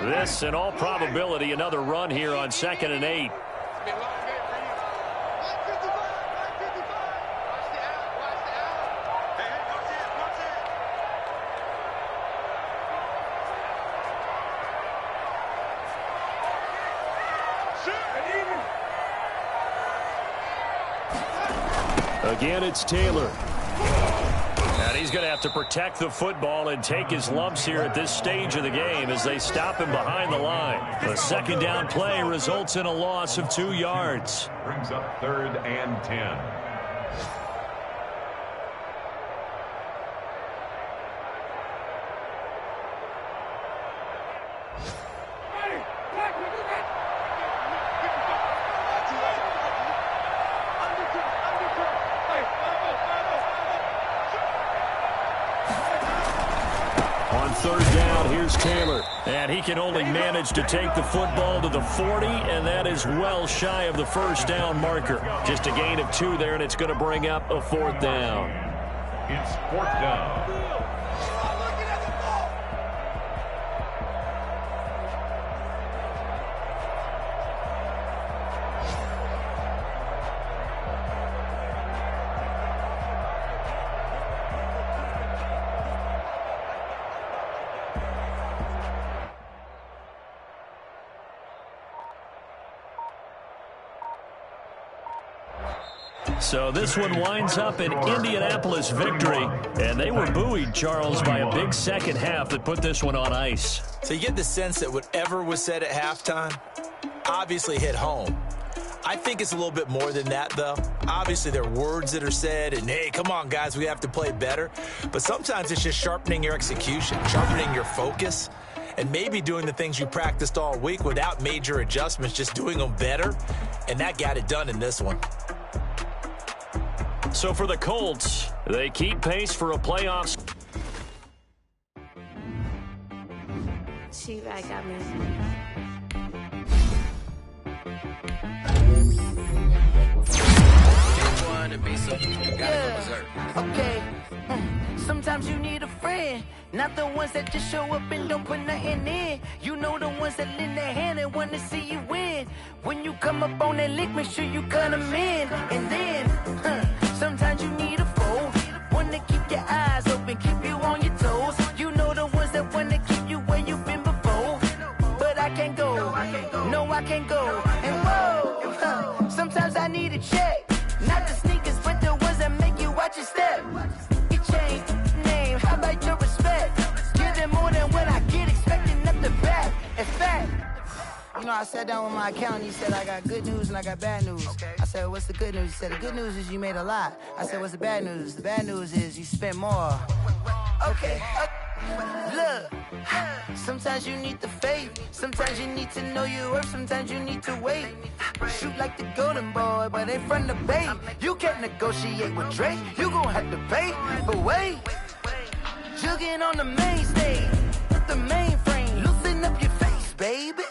This, in all probability, another run here on 2nd and 8. Again, it's Taylor. And he's going to have to protect the football and take his lumps here at this stage of the game as they stop him behind the line. The 2nd down play results in a loss of 2 yards. Brings up 3rd and 10. On 3rd down, here's Taylor. And he can only manage to take the football to the 40, and that is well shy of the 1st down marker. Just a gain of 2 there, and it's going to bring up a 4th down. It's 4th down. So this one winds up an Indianapolis victory, and they were buoyed, Charles, by a big second half that put this one on ice. So you get the sense that whatever was said at halftime obviously hit home. I think it's a little bit more than that, though. Obviously, there are words that are said, and, hey, come on, guys, we have to play better. But sometimes it's just sharpening your execution, sharpening your focus, and maybe doing the things you practiced all week without major adjustments, just doing them better, and that got it done in this one. So for the Colts, they keep pace for a playoff. She right got me. Yeah. Okay. Sometimes you need a friend. Not the ones that just show up and don't put nothing in. You know the ones that lend their hand and want to see you win. When you come up on that lick, make sure you cut them in. And then, sometimes you need a foe. One to keep your eyes open, keep you on your toes. You know the ones that want to keep you where you've been before. But I can't go, no I can't go. And whoa, sometimes I need a check. Not the sneakers, but the ones that make you watch your step. You change name, how about your respect? Give them more than what I get, expecting nothing back. In fact, you know, I sat down with my accountant. He said, I got good news and I got bad news. I said, what's the good news? He said, the good news is you made a lot. I said, what's the bad news? The bad news is you spent more. Okay. Look, sometimes you need the faith. Sometimes you need to know your worth. Sometimes you need to wait. Shoot like the golden boy, but in front of the bay. You can't negotiate with Drake. You gon' have to pay. But wait, jugging on the main stage, the mainframe. Loosen up your face, baby.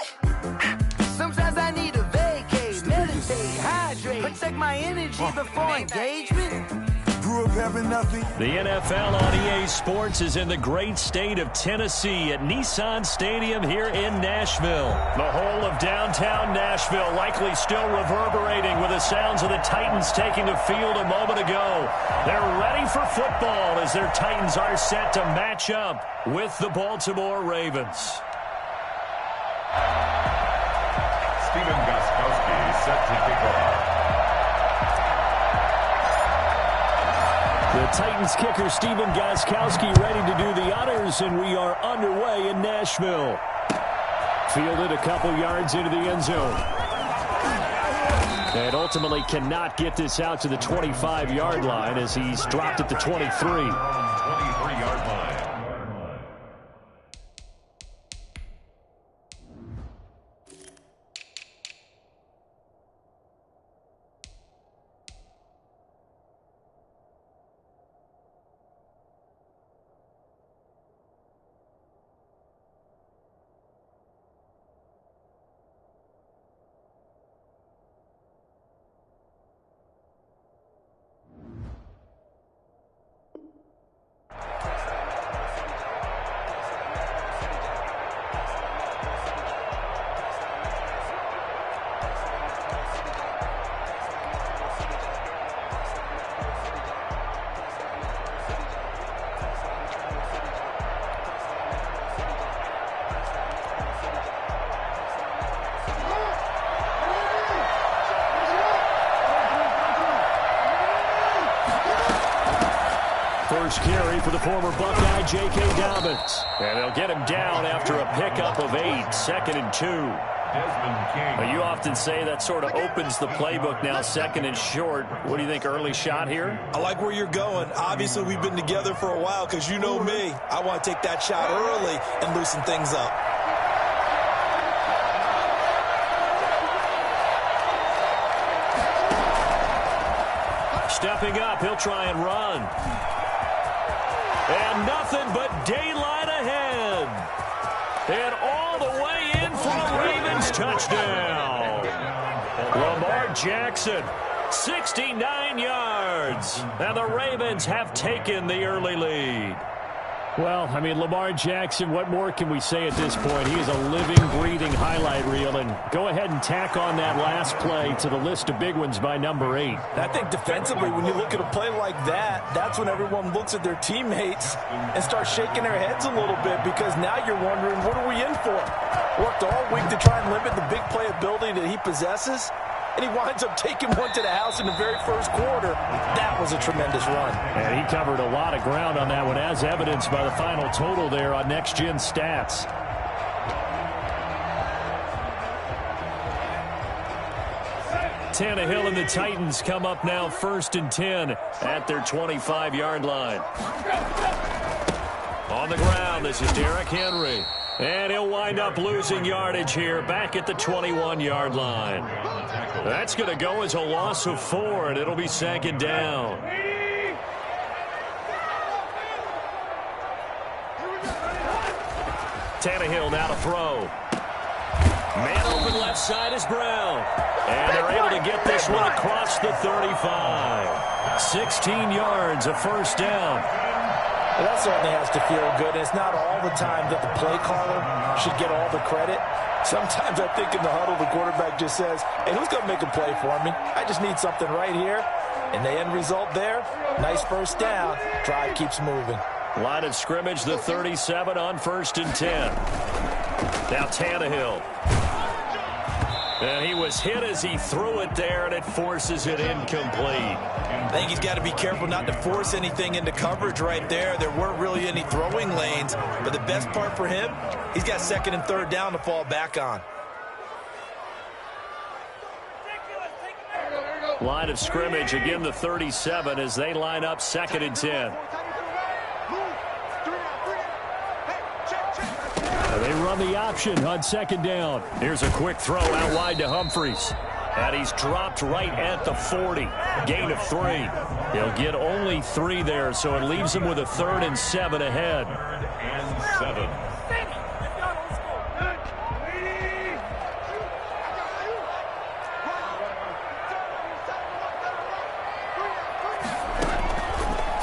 Sometimes I need a vacate, meditate, hydrate, protect my energy before engagement. Grew up having nothing. The NFL on EA Sports is in the great state of Tennessee at Nissan Stadium here in Nashville. The whole of downtown Nashville likely still reverberating with the sounds of the Titans taking the field a moment ago. They're ready for football as their Titans are set to match up with the Baltimore Ravens. Stephen Gostkowski set to kick off. The Titans kicker Stephen Gostkowski ready to do the honors, and we are underway in Nashville. Fielded a couple yards into the end zone. And ultimately cannot get this out to the 25-yard line as he's dropped at the 23. 23-yard line. First carry for the former Buckeye, J.K. Dobbins. And they'll get him down after a pickup of 8, 2nd and 2. Now, you often say that sort of opens the playbook now, 2nd and short. What do you think, early shot here? I like where you're going. Obviously, we've been together for a while because you know me. I want to take that shot early and loosen things up. Stepping up, he'll try and run. And nothing but daylight ahead. And all the way in for a Ravens touchdown. Lamar Jackson, 69 yards. And the Ravens have taken the early lead. Well, I mean, Lamar Jackson, what more can we say at this point? He is a living, breathing highlight reel. And go ahead and tack on that last play to the list of big ones by number 8. I think defensively, when you look at a play like that, that's when everyone looks at their teammates and starts shaking their heads a little bit because now you're wondering, what are we in for? Worked all week to try and limit the big play ability that he possesses, and he winds up taking one to the house in the very first quarter. That was a tremendous run. And he covered a lot of ground on that one, as evidenced by the final total there on Next Gen Stats. Tannehill and the Titans come up now 1st and 10 at their 25-yard line. On the ground, this is Derrick Henry. And he'll wind up losing yardage here back at the 21-yard line. That's going to go as a loss of 4, and it'll be 2nd down. Tannehill now to throw. Man open left side is Brown. And they're able to get this one across the 35. 16 yards, a first down. Well, that certainly has to feel good, and it's not all the time that the play caller should get all the credit. Sometimes I think in the huddle, the quarterback just says, hey, who's going to make a play for me? I just need something right here. And the end result there, nice first down. Drive keeps moving. Line of scrimmage, the 37 on 1st and 10. Now Tannehill. And he was hit as he threw it there, and it forces it incomplete. I think he's got to be careful not to force anything into coverage right there. There weren't really any throwing lanes, but the best part for him, he's got 2nd and 3rd down to fall back on. Line of scrimmage, again the 37 as they line up 2nd and 10. They run the option on 2nd down. Here's a quick throw out wide to Humphries. And he's dropped right at the 40. Gain of 3. He'll get only 3 there, so it leaves him with a 3rd and 7 ahead. 3rd and 7.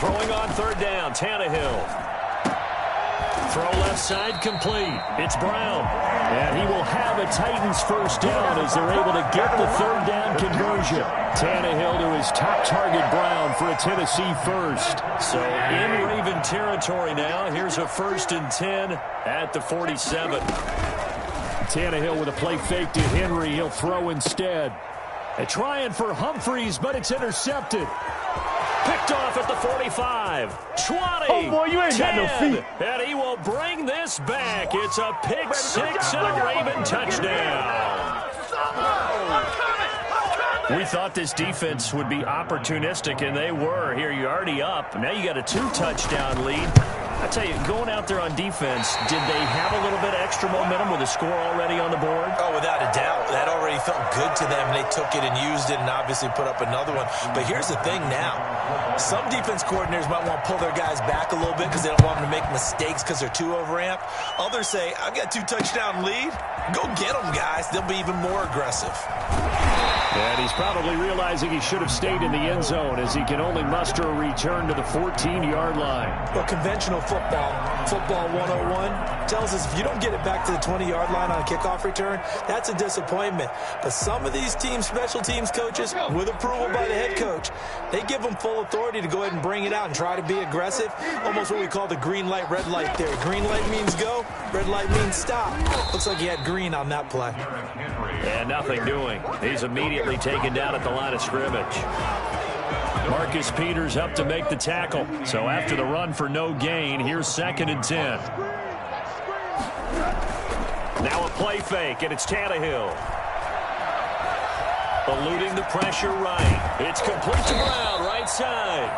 Throwing on 3rd down, Tannehill. Throw left side complete. It's Brown. And he will have a Titans first down as they're able to get the 3rd down conversion. Tannehill to his top target, Brown, for a Tennessee first. So in Raven territory now. Here's a 1st and 10 at the 47. Tannehill with a play fake to Henry. He'll throw instead. And trying for Humphries, but it's intercepted. Picked off at the 45, 20, Oh, boy, you ain't 10, got no feet. and he will bring this back. It's a pick 6 and a Raven touchdown. We thought this defense would be opportunistic, and they were. Here, you're already up. Now you got a 2-touchdown lead. I tell you, going out there on defense, did they have a little bit of extra momentum with a score already on the board? Oh, without a doubt. That already felt good to them. They took it and used it and obviously put up another one. But here's the thing now. Some defense coordinators might want to pull their guys back a little bit because they don't want them to make mistakes because they're too overamped. Others say, I've got 2-touchdown lead. Go get them, guys. They'll be even more aggressive. And he's probably realizing he should have stayed in the end zone as he can only muster a return to the 14-yard line. Well, conventional football 101, tells us if you don't get it back to the 20-yard line on a kickoff return, that's a disappointment. But some of these teams, special teams coaches, with approval by the head coach, they give them full authority to go ahead and bring it out and try to be aggressive. Almost what we call the green light, red light there. Green light means go, red light means stop. Looks like he had green on that play. And nothing doing. He's immediately taken down at the line of scrimmage. Marcus Peters up to make the tackle. So after the run for no gain, here's 2nd and 10. Now a play fake, and it's Tannehill. Eluding the pressure right. It's complete to Brown, right side.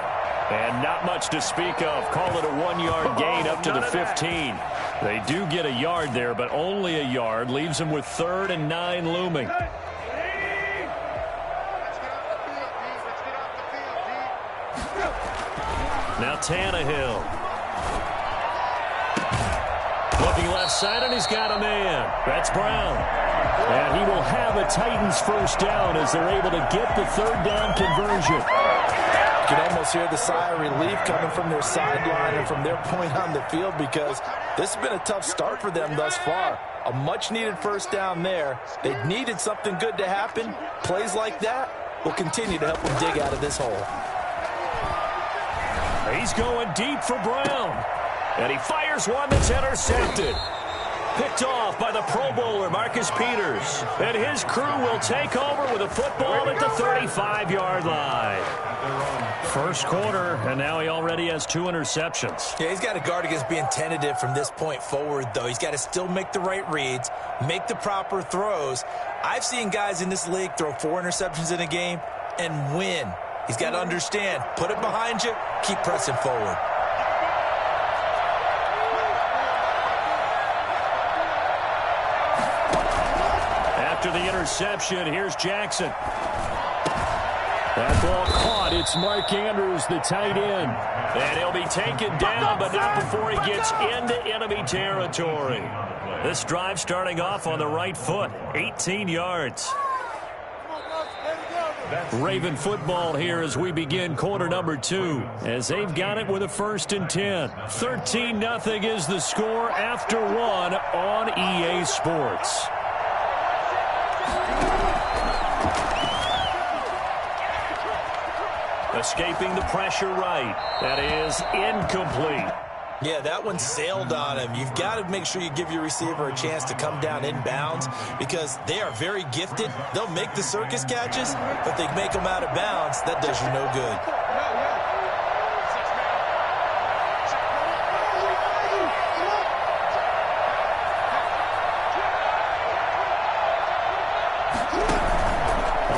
And not much to speak of. Call it a 1-yard gain up to the 15. They do get a yard there, but only a yard. Leaves them with 3rd and 9 looming. Now Tannehill. Looking left side, and he's got a man. That's Brown. And he will have a Titans first down as they're able to get the 3rd down conversion. You can almost hear the sigh of relief coming from their sideline and from their point on the field because this has been a tough start for them thus far. A much-needed first down there. They needed something good to happen. Plays like that will continue to help them dig out of this hole. He's going deep for Brown. And he fires one that's intercepted. Picked off by the Pro Bowler, Marcus Peters. And his crew will take over with a football at the 35-yard line. First quarter, and now he already has 2 interceptions. Yeah, he's got to guard against being tentative from this point forward, though. He's got to still make the right reads, make the proper throws. I've seen guys in this league throw 4 interceptions in a game and win. He's got to understand, put it behind you, keep pressing forward. After the interception, here's Jackson. That ball caught. It's Mark Andrews, the tight end. And he'll be taken down, but not before he gets into enemy territory. This drive starting off on the right foot, 18 yards. Raven football here as we begin quarter number 2, as they've got it with a 1st and 10. 13-0 is the score after 1 on EA Sports. Escaping the pressure right. That is incomplete. Yeah, that one sailed on him. You've got to make sure you give your receiver a chance to come down inbounds because they are very gifted. They'll make the circus catches, but they make them out of bounds. That does you no good.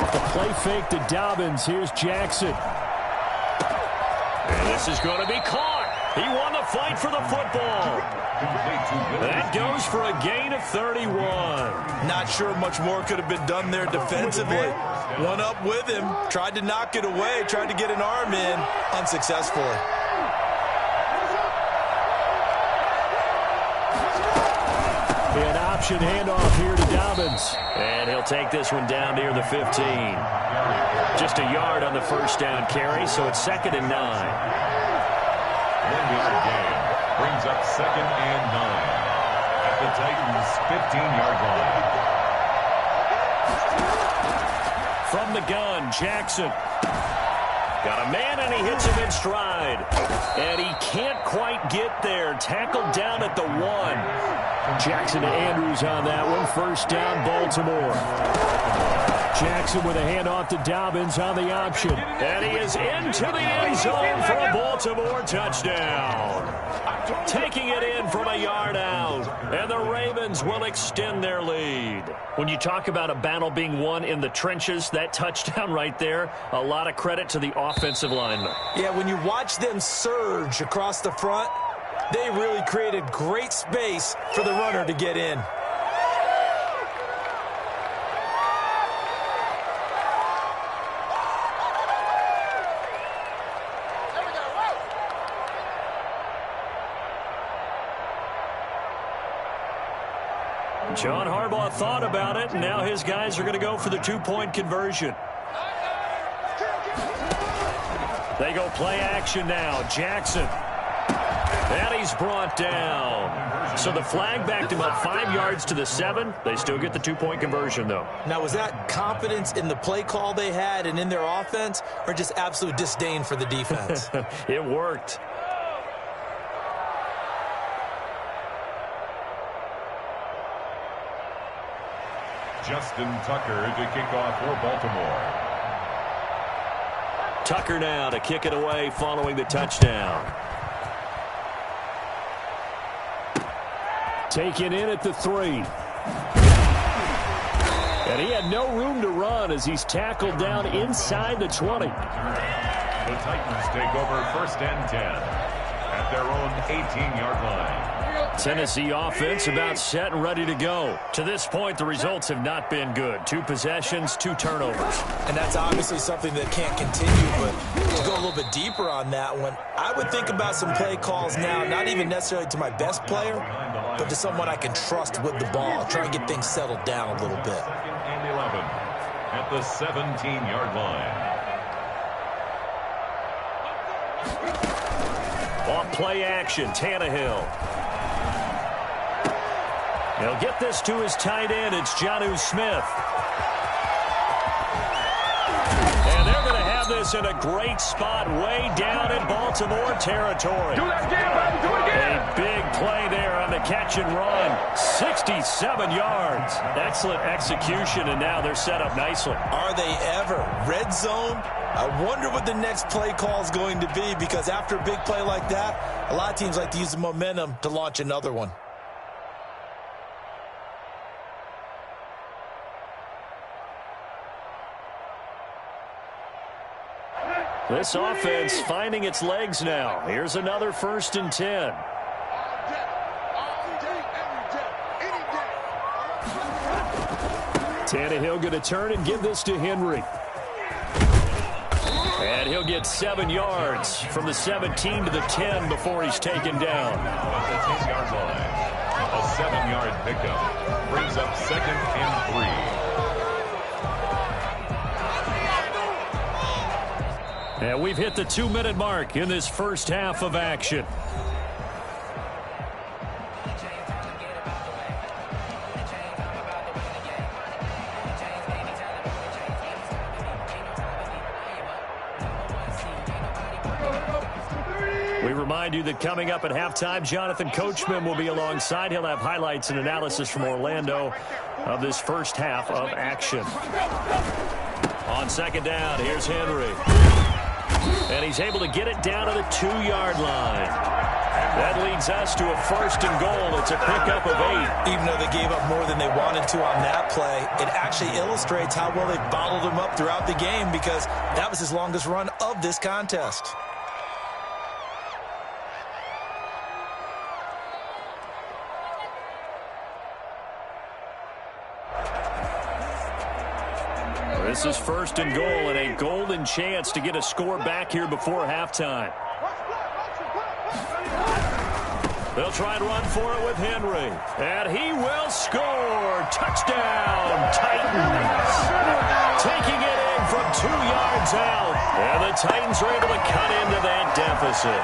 Off the play fake to Dobbins. Here's Jackson. And this is going to be caught. He won the fight for the football. That goes for a gain of 31. Not sure much more could have been done there defensively. One up with him, tried to knock it away, tried to get an arm in, unsuccessfully. An option handoff here to Dobbins. And he'll take this one down near the 15. Just a yard on the first down carry, so it's 2nd and 9. 1-yard gain brings up 2nd and 9 at the Titans' 15-yard line. From the gun, Jackson. Got a man, and he hits him in stride. And he can't quite get there. Tackled down at the 1. Jackson to Andrews on that one. 1st down, Baltimore. Jackson with a handoff to Dobbins on the option. And he is into the end zone for a Baltimore touchdown. Taking it in from a yard out. And the Ravens will extend their lead. When you talk about a battle being won in the trenches, that touchdown right there, a lot of credit to the offensive linemen. Yeah, when you watch them surge across the front, they really created great space for the runner to get in. John Harbaugh thought about it, and now his guys are going to go for the 2-point conversion. They go play action now. Jackson. And he's brought down. So the flag backed him up 5 yards to the 7. They still get the 2-point conversion, though. Now, was that confidence in the play call they had and in their offense, or just absolute disdain for the defense? It worked. Justin Tucker to kick off for Baltimore. Tucker now to kick it away following the touchdown. Taken in at the 3. And he had no room to run as he's tackled down inside the 20. The Titans take over 1st and 10 at their own 18-yard line. Tennessee offense about set and ready to go. To this point, the results have not been good. 2 possessions, 2 turnovers. And that's obviously something that can't continue, but to go a little bit deeper on that one, I would think about some play calls now, not even necessarily to my best player, but to someone I can trust with the ball. Try and get things settled down a little bit. 2nd and 11 at the 17-yard line. Off play action, Tannehill. He'll get this to his tight end. It's Jonnu Smith. And they're going to have this in a great spot way down in Baltimore territory. Do that again, baby. Do it again. A big play there on the catch and run. 67 yards. Excellent execution, and now they're set up nicely. Are they ever? Red zone? I wonder what the next play call is going to be, because after a big play like that, a lot of teams like to use the momentum to launch another one. This offense finding its legs now. Here's another 1st and 10. Tannehill going to turn and give this to Henry. And he'll get 7 yards from the 17 to the 10 before he's taken down. At the 10-yard line, a 7-yard pickup brings up 2nd and 3. And we've hit the 2-minute mark in this first half of action. We remind you that coming up at halftime, Jonathan Coachman will be alongside. He'll have highlights and analysis from Orlando of this first half of action. On second down, here's Henry. And he's able to get it down to the 2-yard line. That leads us to a first and goal. It's a pickup of 8. Even though they gave up more than they wanted to on that play, it actually illustrates how well they bottled him up throughout the game because that was his longest run of this contest. This is first and goal and a golden chance to get a score back here before halftime. They'll try and run for it with Henry. And he will score. Touchdown, Titans. Taking it in from 2 yards out. And the Titans are able to cut into that deficit.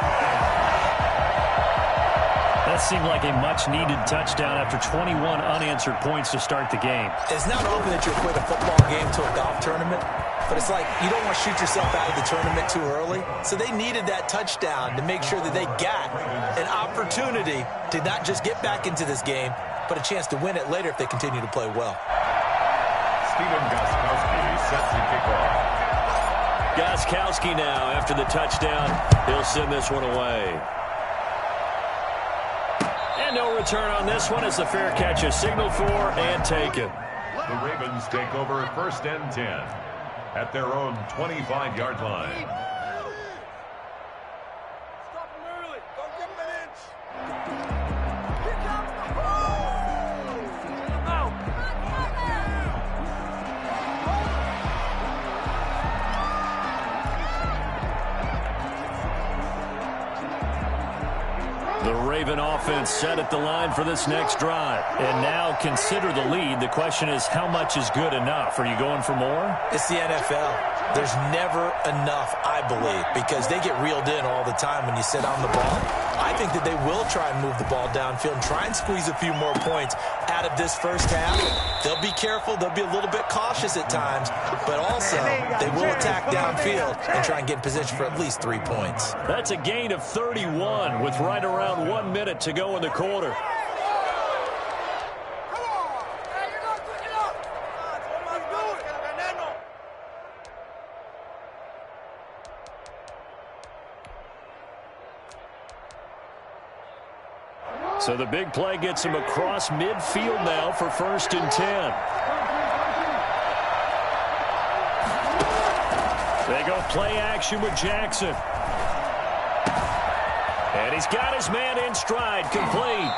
That seemed like a much-needed touchdown after 21 unanswered points to start the game. It's not often that you equate a football game to a golf tournament, but it's like you don't want to shoot yourself out of the tournament too early. So they needed that touchdown to make sure that they got an opportunity to not just get back into this game, but a chance to win it later if they continue to play well. Steven Gostkowski sets the kickoff. Gostkowski now, after the touchdown, he'll send this one away. No return on this one as the fair catch is signaled for and taken. The Ravens take over at first and 10 at their own 25-yard line. Stop him early. Don't give him an inch. The Raven offense set at the line for this next drive. And now consider the lead. The question is, how much is good enough? Are you going for more? It's the NFL. There's never enough, I believe, because they get reeled in all the time when you sit on the ball. I think that they will try and move the ball downfield and try and squeeze a few more points out of this first half. They'll be careful. They'll be a little bit cautious at times, but also they will attack downfield and try and get in position for at least 3 points. That's a gain of 31 with right around 1 minute to go in the quarter. So the big play gets him across midfield now for first and 10. They go play action with Jackson. And he's got his man in stride, complete.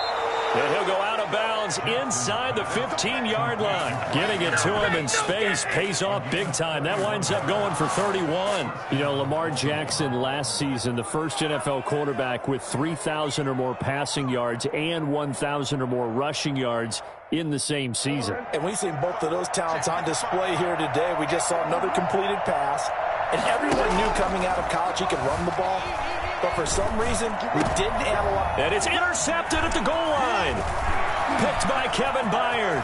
And he'll go out of bounds inside the 15-yard line. Getting it to him in space pays off big time. That winds up going for 31. You know, Lamar Jackson last season, the first NFL quarterback with 3,000 or more passing yards and 1,000 or more rushing yards in the same season. And we've seen both of those talents on display here today. We just saw another completed pass. And everyone knew coming out of college he could run the ball. But for some reason, we didn't analyze. And it's intercepted at the goal line. Picked by Kevin Byard.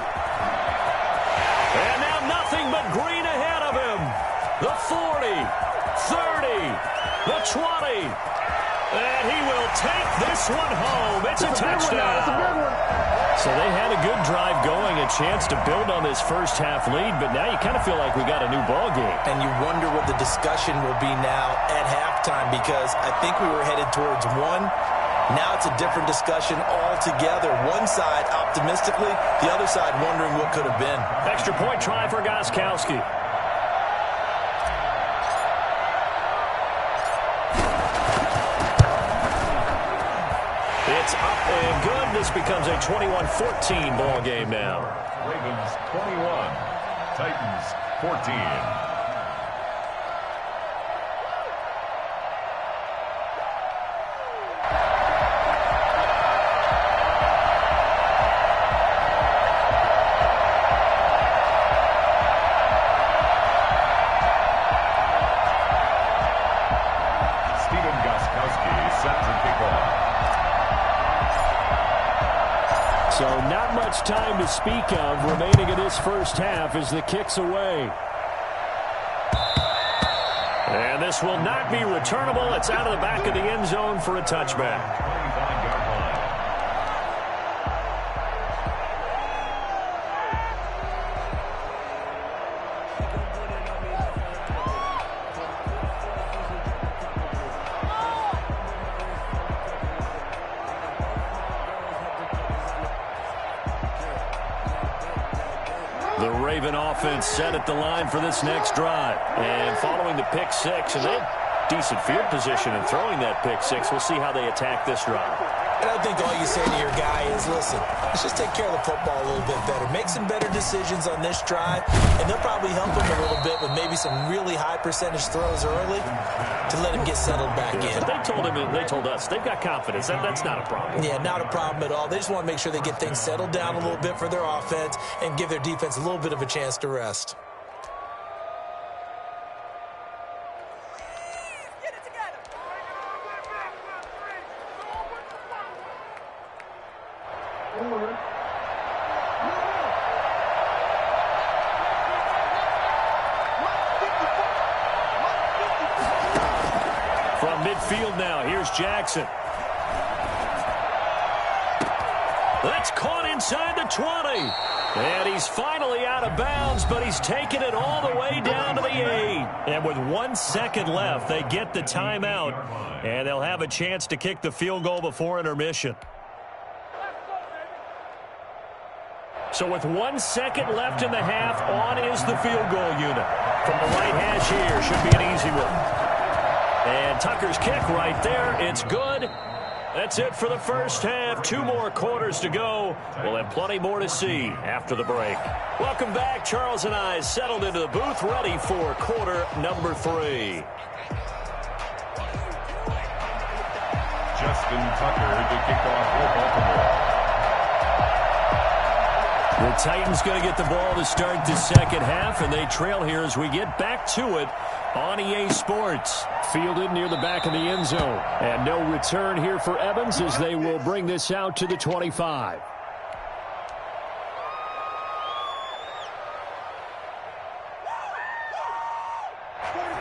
And now nothing but green ahead of him. The 40, 30, the 20. And he will take this one home. It's a touchdown. So they had a good drive going, a chance to build on this first half lead, but now you kind of feel like we got a new ball game. And you wonder what the discussion will be now at halftime, because I think we were headed towards one. Now it's a different discussion altogether. One side optimistically, the other side wondering what could have been. Extra point try for Gostkowski. It's up and good. This becomes a 21-14 ball game now. Ravens 21, Titans 14. set to kick off. So not much time to speak of remaining in this first half as the kick's away. And this will not be returnable. It's out of the back of the end zone for a touchback. 25-yard line. The Raven offense set at the line for this next drive. And following the pick six, and they had decent field position in throwing that pick six. We'll see how they attack this drive. And I think all you say to your guy is, listen, let's just take care of the football a little bit better. Make some better decisions on this drive, and they'll probably help him a little bit with maybe some really high percentage throws early to let him get settled back in. But they told us, they've got confidence. That's not a problem. Yeah, not a problem at all. They just want to make sure they get things settled down a little bit for their offense and give their defense a little bit of a chance to rest. From midfield now, here's Jackson. That's caught inside the 20. And he's finally out of bounds, but he's taken it all the way down to the 8. And with 1 second left, they get the timeout, and they'll have a chance to kick the field goal before intermission. So with 1 second left in the half, on is the field goal unit. From the right hash here, should be an easy one. And Tucker's kick right there. It's good. That's it for the first half. 2 more quarters to go. We'll have plenty more to see after the break. Welcome back. Charles and I settled into the booth, ready for quarter number 3. Justin Tucker to kick off for Baltimore. The Titans going to get the ball to start the second half, and they trail here as we get back to it on EA Sports. Fielded near the back of the end zone. And no return here for Evans as they will bring this out to the 25.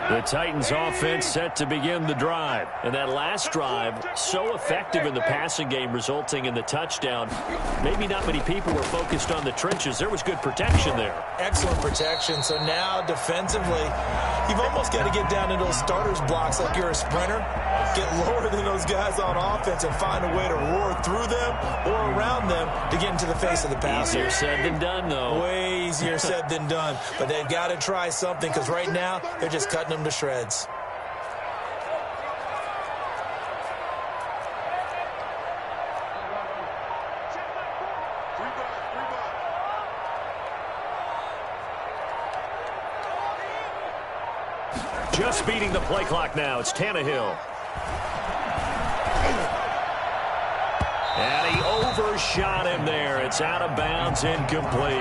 The Titans offense set to begin the drive. And that last drive, so effective in the passing game, resulting in the touchdown. Maybe not many people were focused on the trenches. There was good protection there. Excellent protection. So now defensively, you've almost got to get down into those starters blocks like you're a sprinter. Get lower than those guys on offense and find a way to roar through them or around them to get into the face of the passer. Easier said than done, though. Way easier said than done. But they've got to try something because right now they're just cutting them to shreds. Just beating the play clock now. It's Tannehill. And he overshot him there. It's out of bounds, incomplete.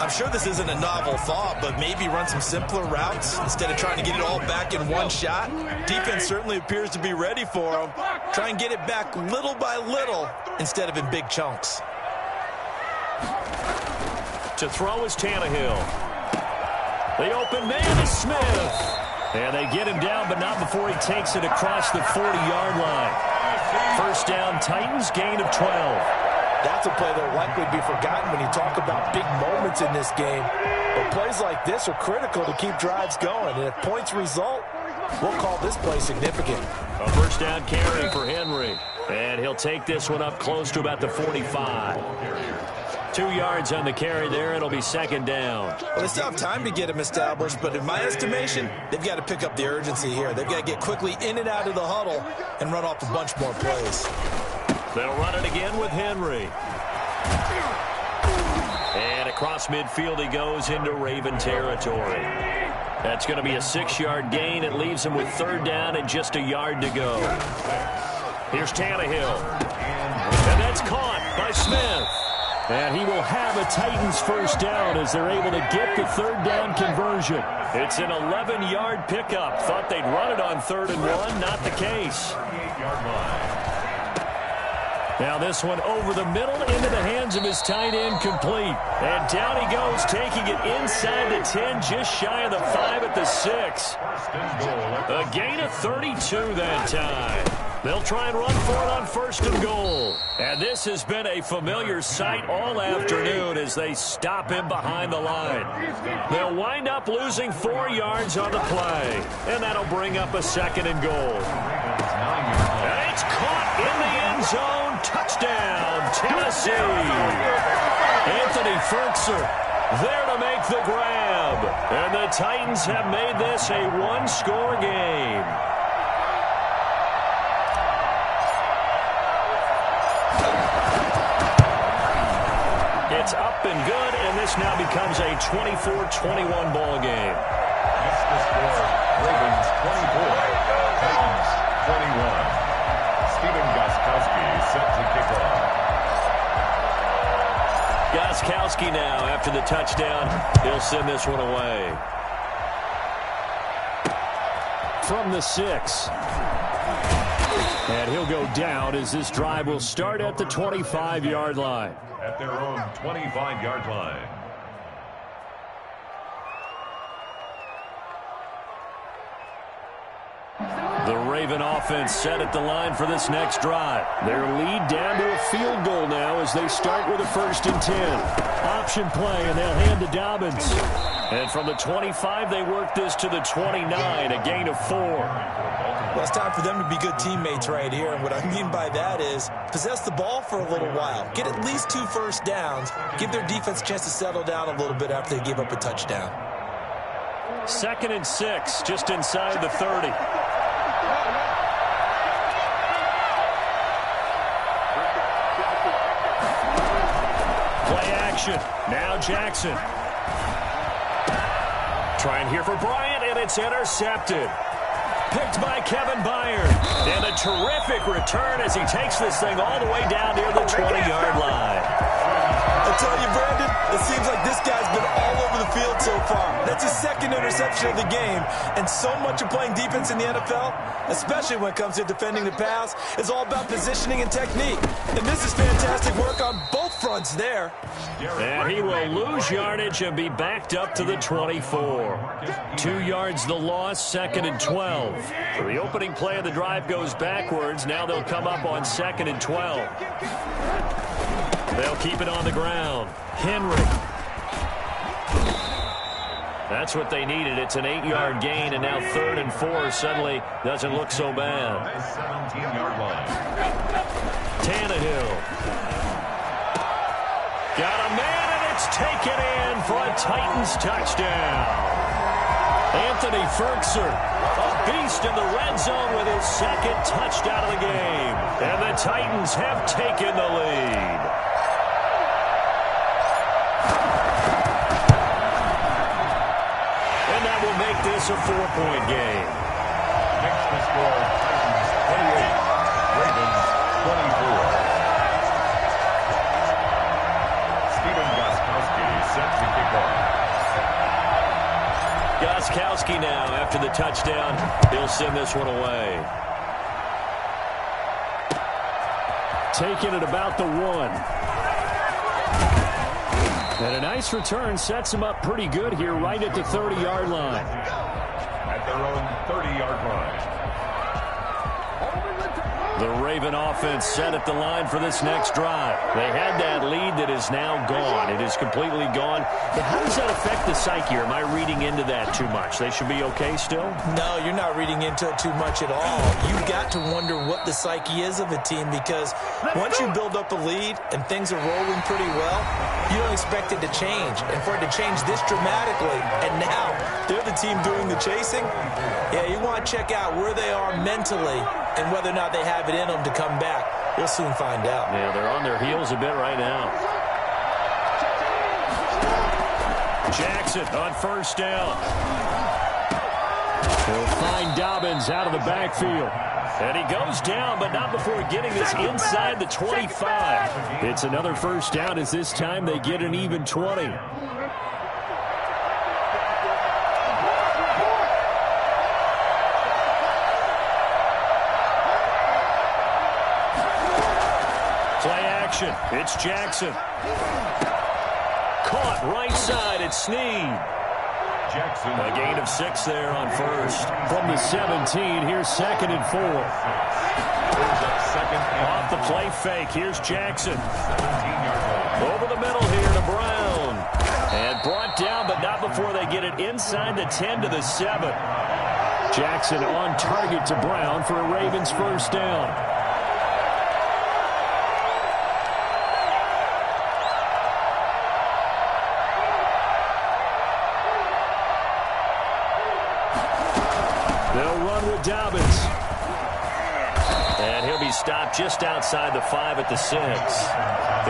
I'm sure this isn't a novel thought, but maybe run some simpler routes instead of trying to get it all back in one shot. Defense certainly appears to be ready for him. Try and get it back little by little instead of in big chunks. To throw is Tannehill. The open man is Smith. And they get him down, but not before he takes it across the 40-yard line. First down, Titans, gain of 12. That's a play that will likely be forgotten when you talk about big moments in this game. But plays like this are critical to keep drives going. And if points result, we'll call this play significant. A first down carry for Henry. And he'll take this one up close to about the 45. 2 yards on the carry there. It'll be second down. Well, they still have time to get him established, but in my estimation, they've got to pick up the urgency here. They've got to get quickly in and out of the huddle and run off a bunch more plays. They'll run it again with Henry. And across midfield he goes into Raven territory. That's going to be a 6-yard gain. It leaves him with third down and just a yard to go. Here's Tannehill. And that's caught by Smith. And he will have a Titans first down as they're able to get the third down conversion. It's an 11-yard pickup. Thought they'd run it on 3rd and 1. Not the case. Now this one over the middle into the hands of his tight end, complete. And down he goes, taking it inside the 10, just shy of the 5 at the 6. A gain of 32 that time. They'll try and run for it on 1st and goal. And this has been a familiar sight all afternoon as they stop him behind the line. They'll wind up losing 4 yards on the play. And that'll bring up a 2nd and goal. And it's caught in the end zone. Touchdown, Tennessee. Anthony Ferkser there to make the grab. And the Titans have made this a one-score game. It's up and good, and this now becomes a 24-21 ball game. That's the score. Ravens 24, Titans 21. Stephen Gostkowski set to kick off. Gostkowski now, after the touchdown, he'll send this one away. From the 6. And he'll go down as this drive will start at the 25-yard line. At their own 25-yard line. The Raven offense set at the line for this next drive. Their lead down to a field goal now as they start with a 1st and 10. Option play, and they'll hand to Dobbins. And from the 25, they work this to the 29, a gain of 4. Well, it's time for them to be good teammates right here. And what I mean by that is possess the ball for a little while. Get at least 2 first downs. Give their defense a chance to settle down a little bit after they give up a touchdown. 2nd and 6, just inside the 30. Play action. Now Jackson. Trying here for Bryant, and it's intercepted. Picked by Kevin Byard. And a terrific return as he takes this thing all the way down near the 20-yard line. I tell you, Brandon, it seems like this guy's been all over the field so far. That's his 2nd interception of the game. And so much of playing defense in the NFL, especially when it comes to defending the pass, is all about positioning and technique. And this is fantastic work on both fronts there. And he will lose yardage and be backed up to the 24. 2 yards the loss, 2nd and 12. So the opening play of the drive goes backwards. Now they'll come up on 2nd and 12. They'll keep it on the ground. Henry. That's what they needed. It's an 8-yard gain, and now 3rd and 4 suddenly doesn't look so bad. 17-yard line. Tannehill. Got a man, and it's taken in for a Titans touchdown. Anthony Ferkser, a beast in the red zone with his 2nd touchdown of the game. And the Titans have taken the lead. Make this a 4-point game. Next to score, Titans 28, Ravens 24. Stephen Gostkowski set to kick off. Gostkowski now, after the touchdown, he'll send this one away. Taking it about the 1. And a nice return sets him up pretty good here right at the 30-yard line. At their own 30-yard line. The Raven offense set at the line for this next drive. They had that lead that is now gone. It is completely gone. How does that affect the psyche? Or am I reading into that too much? They should be okay still? No, you're not reading into it too much at all. You've got to wonder what the psyche is of a team, because once you build up a lead and things are rolling pretty well, you don't expect it to change. And for it to change this dramatically, and now they're the team doing the chasing, yeah, you want to check out where they are mentally and whether or not they have it in them to come back. We'll soon find out. Yeah, they're on their heels a bit right now. Jackson on 1st down. He'll find Dobbins out of the backfield. And he goes down, but not before getting this inside the 25. It's another first down as this time they get an even 20. Play action. It's Jackson. Caught right side. It's Snead. Jackson. A gain of 6 there on first. From the 17, here's 2nd and 4. Off the play fake, here's Jackson. 17-yard line. Over the middle here to Brown. And brought down, but not before they get it inside the 10 to the 7. Jackson on target to Brown for a Ravens first down. They'll run with Dobbins. And he'll be stopped just outside the 5 at the 6.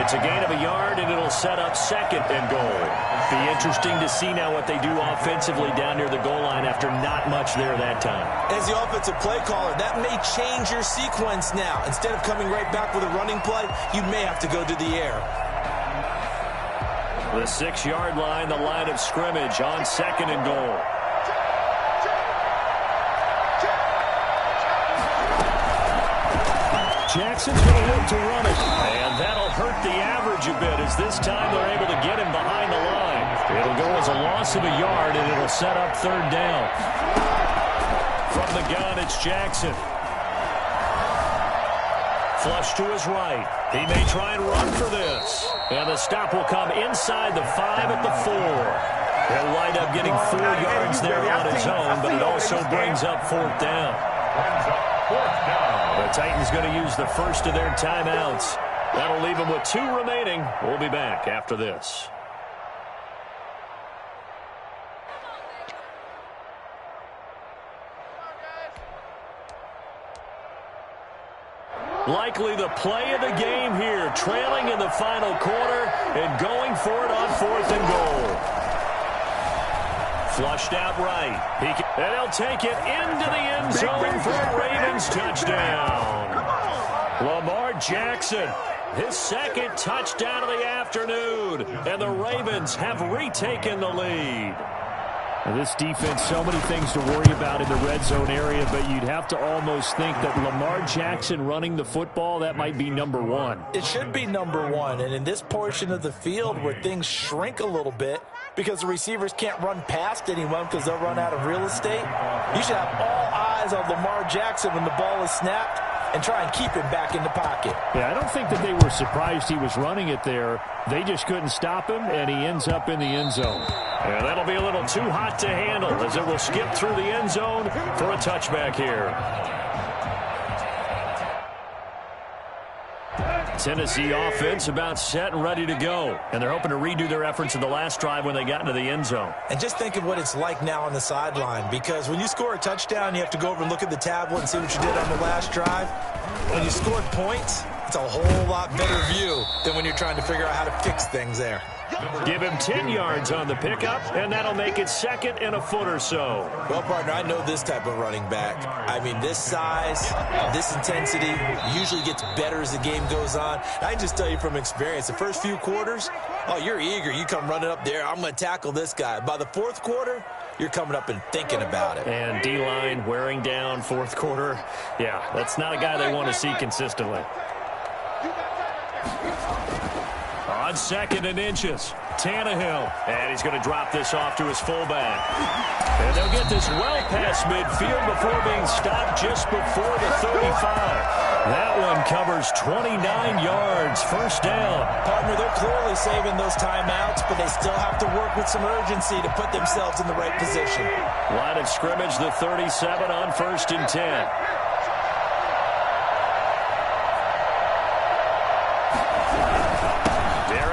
It's a gain of a yard, and it'll set up 2nd and goal. Be interesting to see now what they do offensively down near the goal line after not much there that time. As the offensive play caller, that may change your sequence now. Instead of coming right back with a running play, you may have to go to the air. The 6-yard line, the line of scrimmage on 2nd and goal. Jackson's going to look to run it. And that'll hurt the average a bit as this time they're able to get him behind the line. It'll go as a loss of a yard, and it'll set up 3rd down. From the gun, it's Jackson. Flush to his right. He may try and run for this. And the stop will come inside the 5 at the 4. He'll wind up getting 4 yards there on his own, but it also brings up 4th down. The Titans going to use the first of their timeouts. That'll leave them with 2 remaining. We'll be back after this. Likely the play of the game here, trailing in the final quarter and going for it on 4th and goal. Flushed out right. And he'll take it into the end zone for a Ravens touchdown. Lamar Jackson, his 2nd touchdown of the afternoon. And the Ravens have retaken the lead. This defense, so many things to worry about in the red zone area, but you'd have to almost think that Lamar Jackson running the football, that might be number 1. It should be number 1, and in this portion of the field where things shrink a little bit because the receivers can't run past anyone because they'll run out of real estate, you should have all eyes on Lamar Jackson when the ball is snapped and try and keep him back in the pocket. Yeah, I don't think that they were surprised he was running it there. They just couldn't stop him, and he ends up in the end zone. And that'll be a little too hot to handle as it will skip through the end zone for a touchback here. Tennessee offense about set and ready to go. And they're hoping to redo their efforts in the last drive when they got into the end zone. And just think of what it's like now on the sideline, because when you score a touchdown, you have to go over and look at the tablet and see what you did on the last drive. When you scored points, it's a whole lot better view than when you're trying to figure out how to fix things there. Give him 10 yards on the pickup, and that'll make it 2nd and a foot or so. Well, partner, I know this type of running back. I mean, this size, this intensity usually gets better as the game goes on. I can just tell you from experience, the first few quarters, oh, you're eager. You come running up there, I'm going to tackle this guy. By the 4th quarter, you're coming up and thinking about it. And D-line wearing down 4th quarter. Yeah, that's not a guy they want to see consistently. On 2nd and inches, Tannehill. And he's going to drop this off to his fullback. And they'll get this well past midfield before being stopped just before the 35. That one covers 29 yards, first down. Partner, they're clearly saving those timeouts, but they still have to work with some urgency to put themselves in the right position. Line of scrimmage, the 37 on 1st and 10.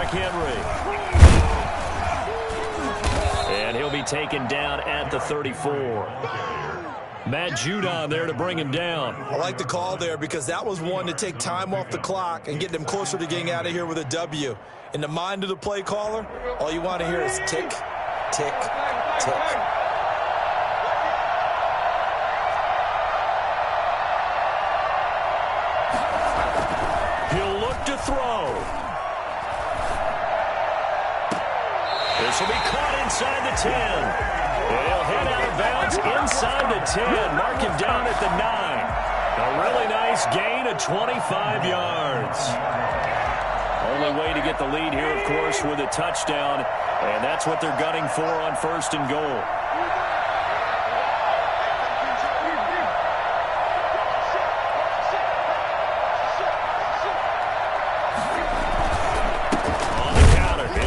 Henry. And he'll be taken down at the 34. Matt Judon there to bring him down. I like the call there because that was one to take time off the clock and get them closer to getting out of here with a W. In the mind of the play caller, all you want to hear is tick, tick, tick. to throw. This will be caught inside the 10. And he'll head out of bounds inside the 10. Mark him down at the 9. A really nice gain of 25 yards. Only way to get the lead here, of course, with a touchdown. And that's what they're gunning for on 1st and goal.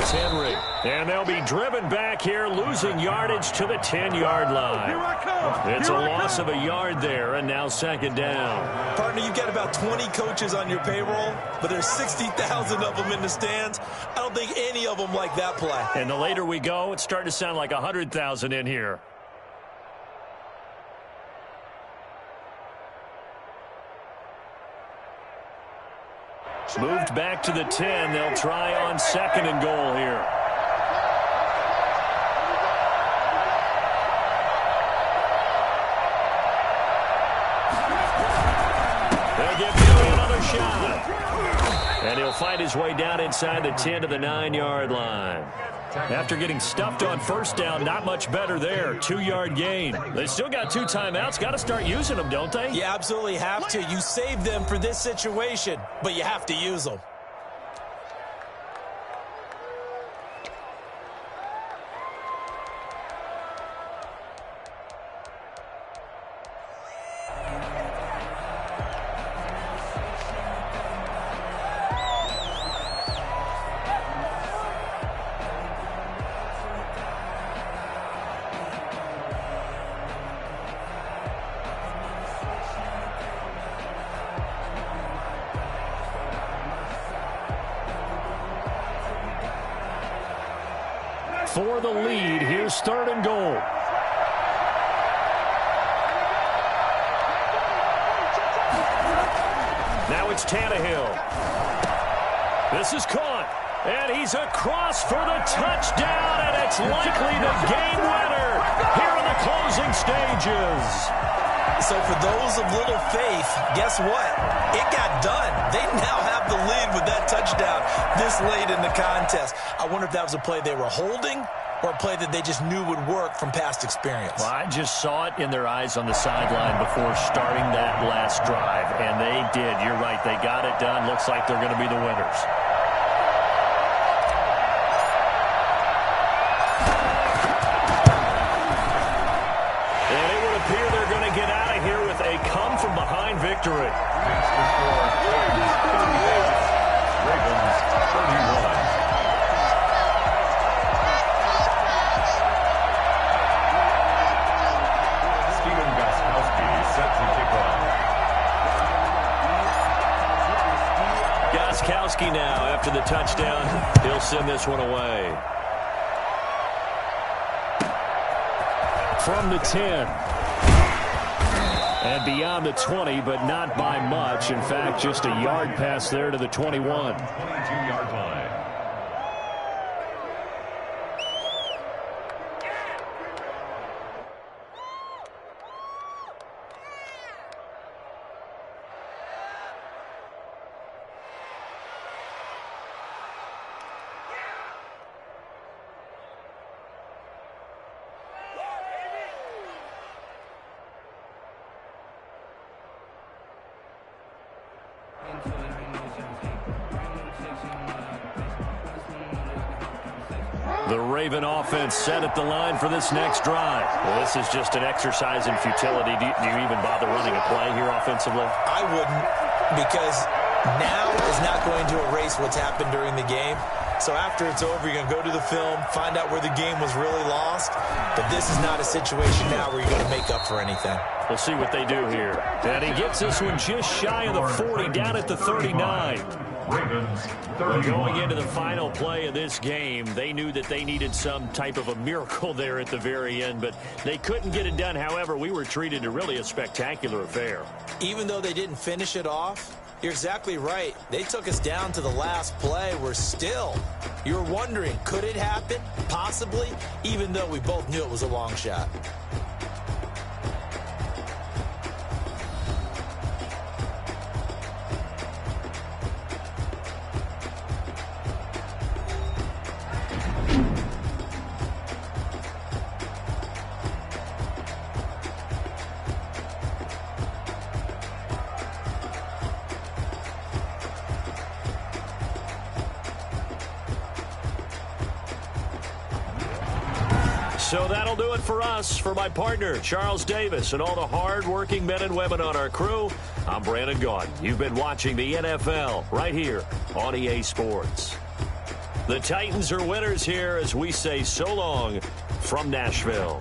Henry. And they'll be driven back here, losing yardage to the 10-yard line. It's a loss of a yard there, and now 2nd down. Partner, you've got about 20 coaches on your payroll, but there's 60,000 of them in the stands. I don't think any of them like that play. And the later we go, it's starting to sound like 100,000 in here. Moved back to the 10. They'll try on 2nd and goal here. They'll give Billy another shot. And he'll find his way down inside the 10 to the 9-yard line. After getting stuffed on 1st down, not much better there. 2-yard gain. They still got 2 timeouts. Got to start using them, don't they? You absolutely have to. You save them for this situation, but you have to use them. For the lead, here's 3rd and goal. Now it's Tannehill. This is caught, and he's across for the touchdown, and it's likely the game winner here in the closing stages. So for those of little faith, guess what? It got done. They now have the lead with that touchdown this late in the contest. I wonder if that was a play they were holding or a play that they just knew would work from past experience. Well, I just saw it in their eyes on the sideline before starting that last drive, and they did. You're right. They got it done. Looks like they're going to be the winners. Get out of here with a come-from-behind victory. Next to score, Titans 38, Ravens 31. Stephen Gostkowski set to kick off. Gostkowski now, after the touchdown, he'll send this one away. From the 10. And beyond the 20, but not by much. In fact, just a yard pass there to the 21. 22-yard line. The Raven offense set at the line for this next drive. Well, this is just an exercise in futility. Do you even bother running a play here offensively? I wouldn't, because now is not going to erase what's happened during the game. So after it's over, you're going to go to the film, find out where the game was really lost. But this is not a situation now where you're going to make up for anything. We'll see what they do here. And he gets this one just shy of the 40, down at the 39. Ravens Going into the final play of this game, they knew that they needed some type of a miracle there at the very end, but they couldn't get it done. However, we were treated to really a spectacular affair. Even though they didn't finish it off, you're exactly right. They took us down to the last play. We're still, you're wondering, could it happen? Possibly, even though we both knew it was a long shot. So that'll do it for us. For my partner, Charles Davis, and all the hard-working men and women on our crew, I'm Brandon Gaudin. You've been watching the NFL right here on EA Sports. The Titans are winners here as we say so long from Nashville.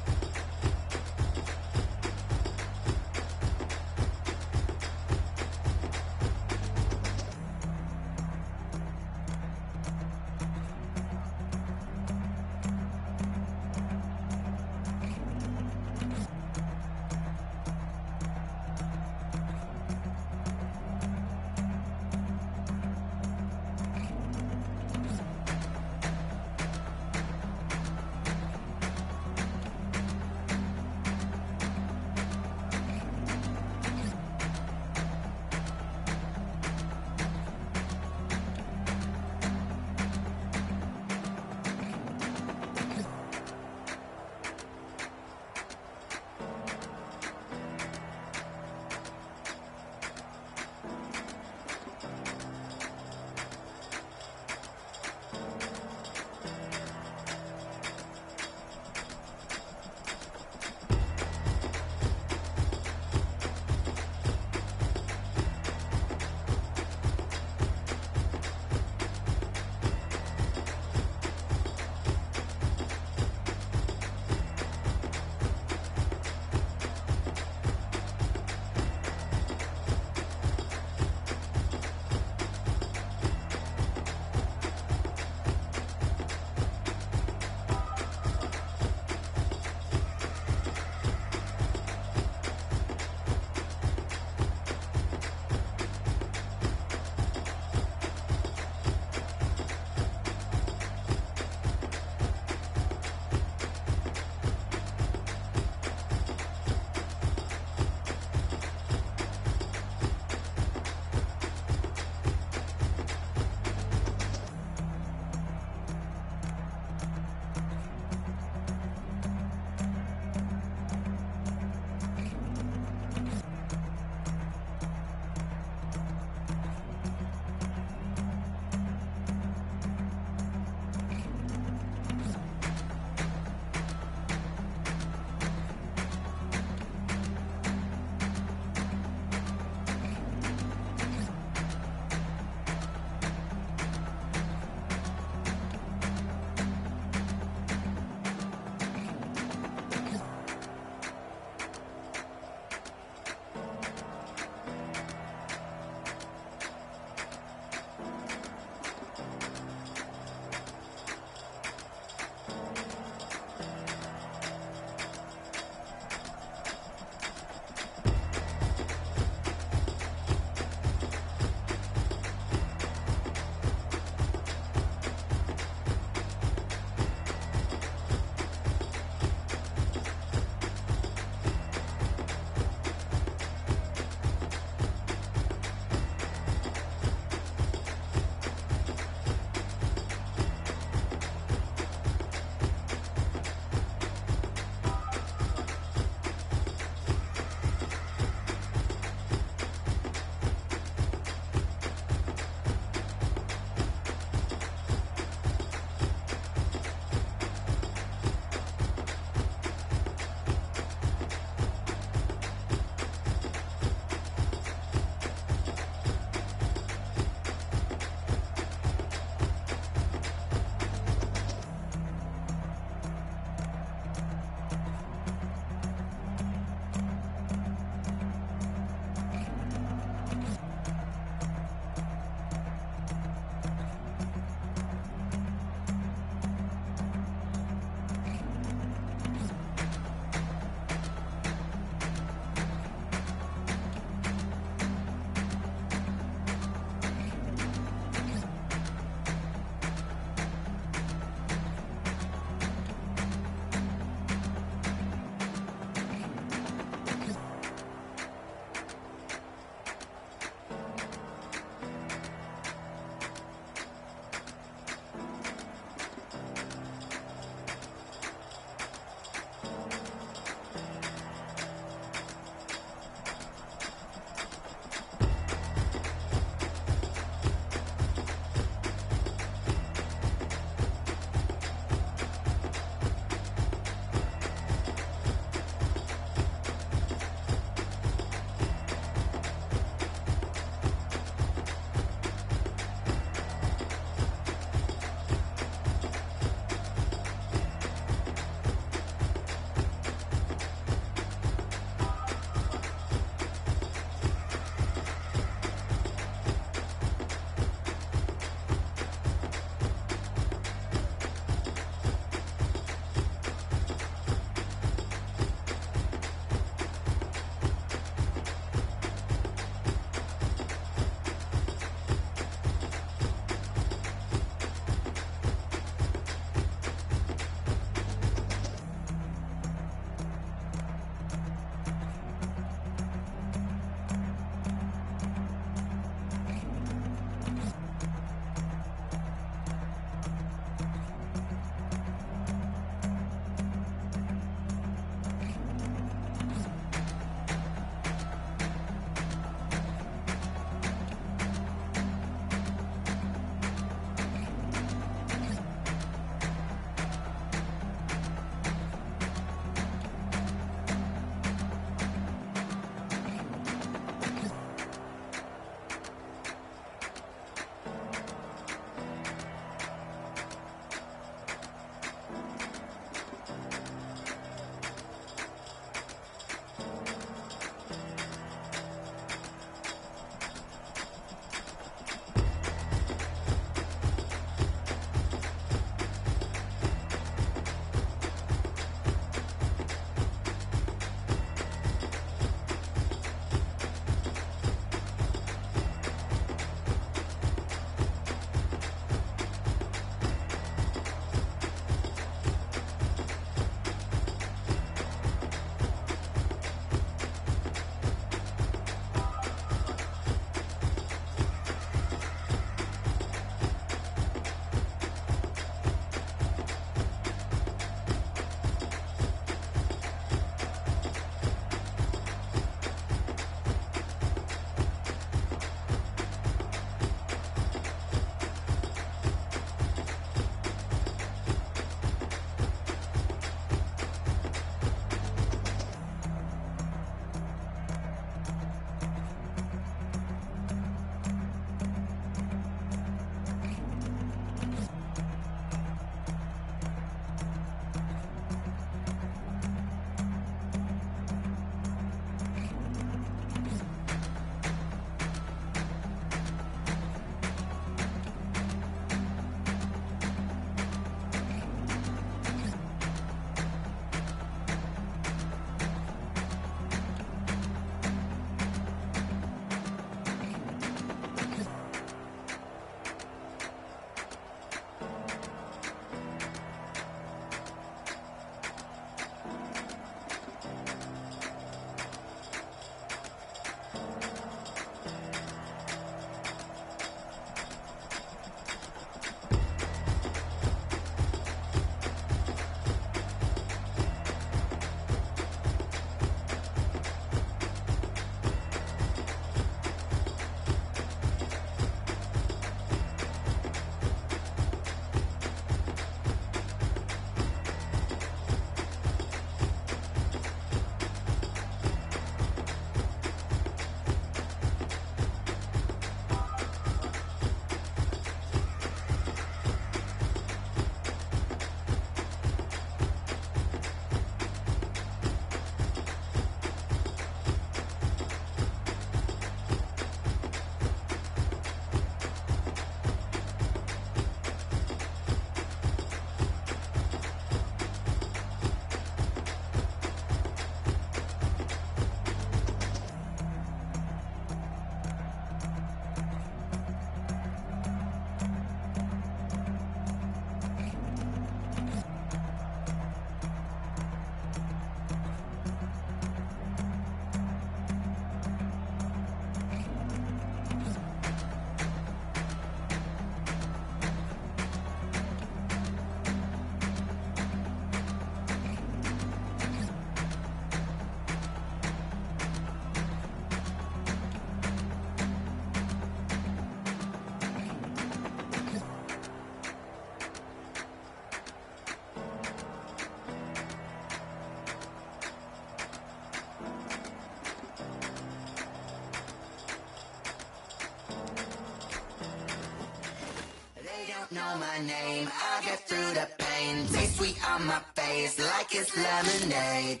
don't know my name, I'll get through the pain. Taste sweet on my face like it's lemonade.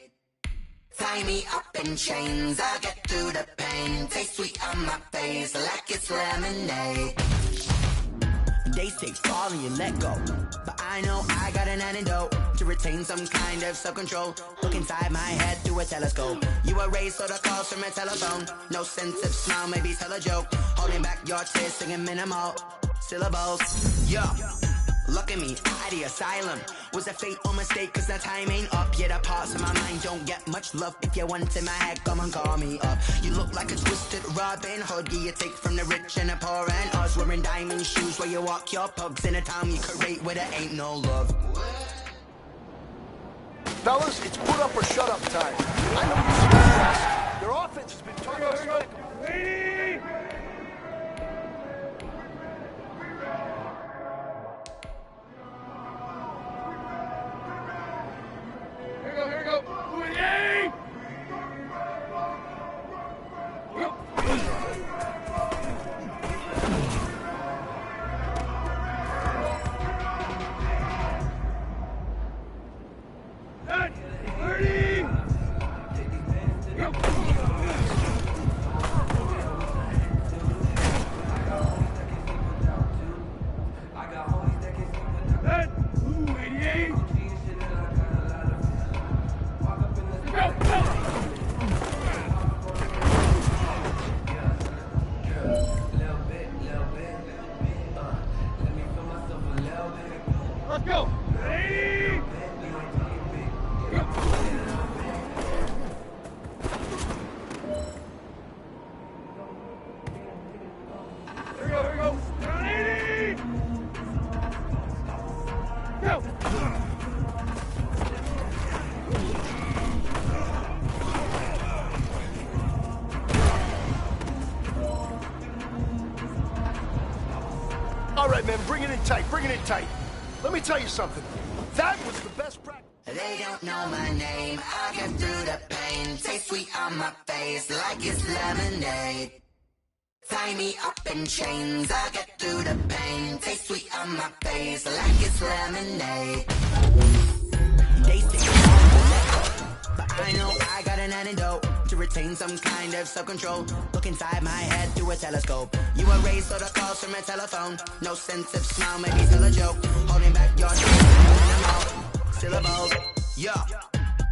Tie me up in chains, I'll get through the pain. Taste sweet on my face like it's lemonade. They say fall and you let go, but I know I got an antidote to retain some kind of self-control. Look inside my head through a telescope. You erase all the calls from a telephone. No sense of smile, maybe tell a joke. Holding back your tears, singing minimal syllables. Yo, look at me, at the asylum. Was a fate or mistake, cause the time ain't up. Yet the parts of my mind don't get much love. If you want in my head, come and call me up. You look like a twisted Robin Hood. You take from the rich and the poor and us. Wearing diamond shoes where you walk your pugs in a town you create where there ain't no love. Fellas, it's put up or shut up time. I know you see the press. Their offense has been turned on. Here we go. Yay! Let's go! Ready? Here we go. Ready? Go! All right, man, bring it in tight, bring it in tight. Let me tell you something. That was the best practice. They don't know my name, I'll get through the pain. Taste sweet on my face like it's lemonade. Tie me up in chains, I'll get through the pain. Taste sweet on my face like it's lemonade. They say but I know I got an antidote to retain some kind of self-control. Look inside my head through a telescope. You erase all the calls from a telephone. No sense of smile, maybe tell a joke. Holding back your syllables. Yo,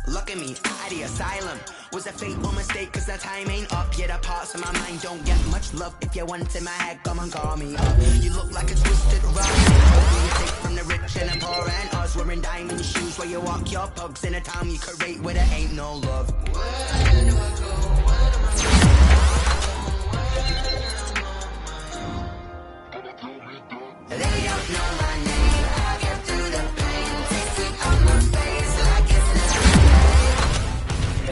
look at me, at the asylum. Was a fate or mistake, cause the time ain't up. Yet the parts of my mind don't get much love. If you want in my head, come and call me up. You look like a twisted Robin Hood. You take from the rich and the poor and us. Wearing diamond shoes where you walk your pugs in a town you create where there ain't no love. Where do I go? They don't know my name, I get through the pain. Taste sweet on my face like it's lemonade.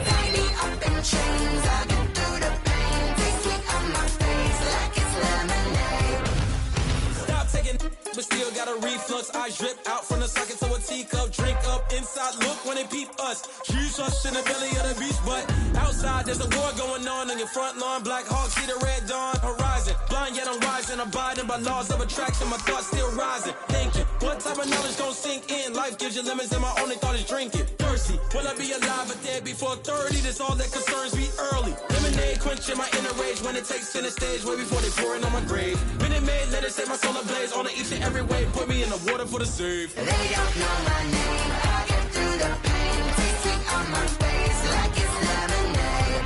Tie me up in chains, I get through the pain. Taste sweet on my face like it's lemonade. Stop taking, but still got a reflux. I drip out from the socket to a teacup. Drink up inside, look when they peep us. Huge us in the belly of the beach, but outside there's a war going on your front lawn. Black Hawk, see the red dawn horizon. Blind yet I'm rising, abiding by laws of attraction. My thoughts still rising. Thinking, what type of knowledge gon' sink in? Life gives you lemons and my only thought is drinking. Thirsty, will I be alive or dead before 30? That's all that concerns me early. Lemonade quenching my inner rage when it takes center stage way before they pour it on my grave. Minute Maid, let it set my soul ablaze. On each and every way, put me in the water for the save. They don't know my name, I get through the pain. Taste sweet on my face like it's lemonade.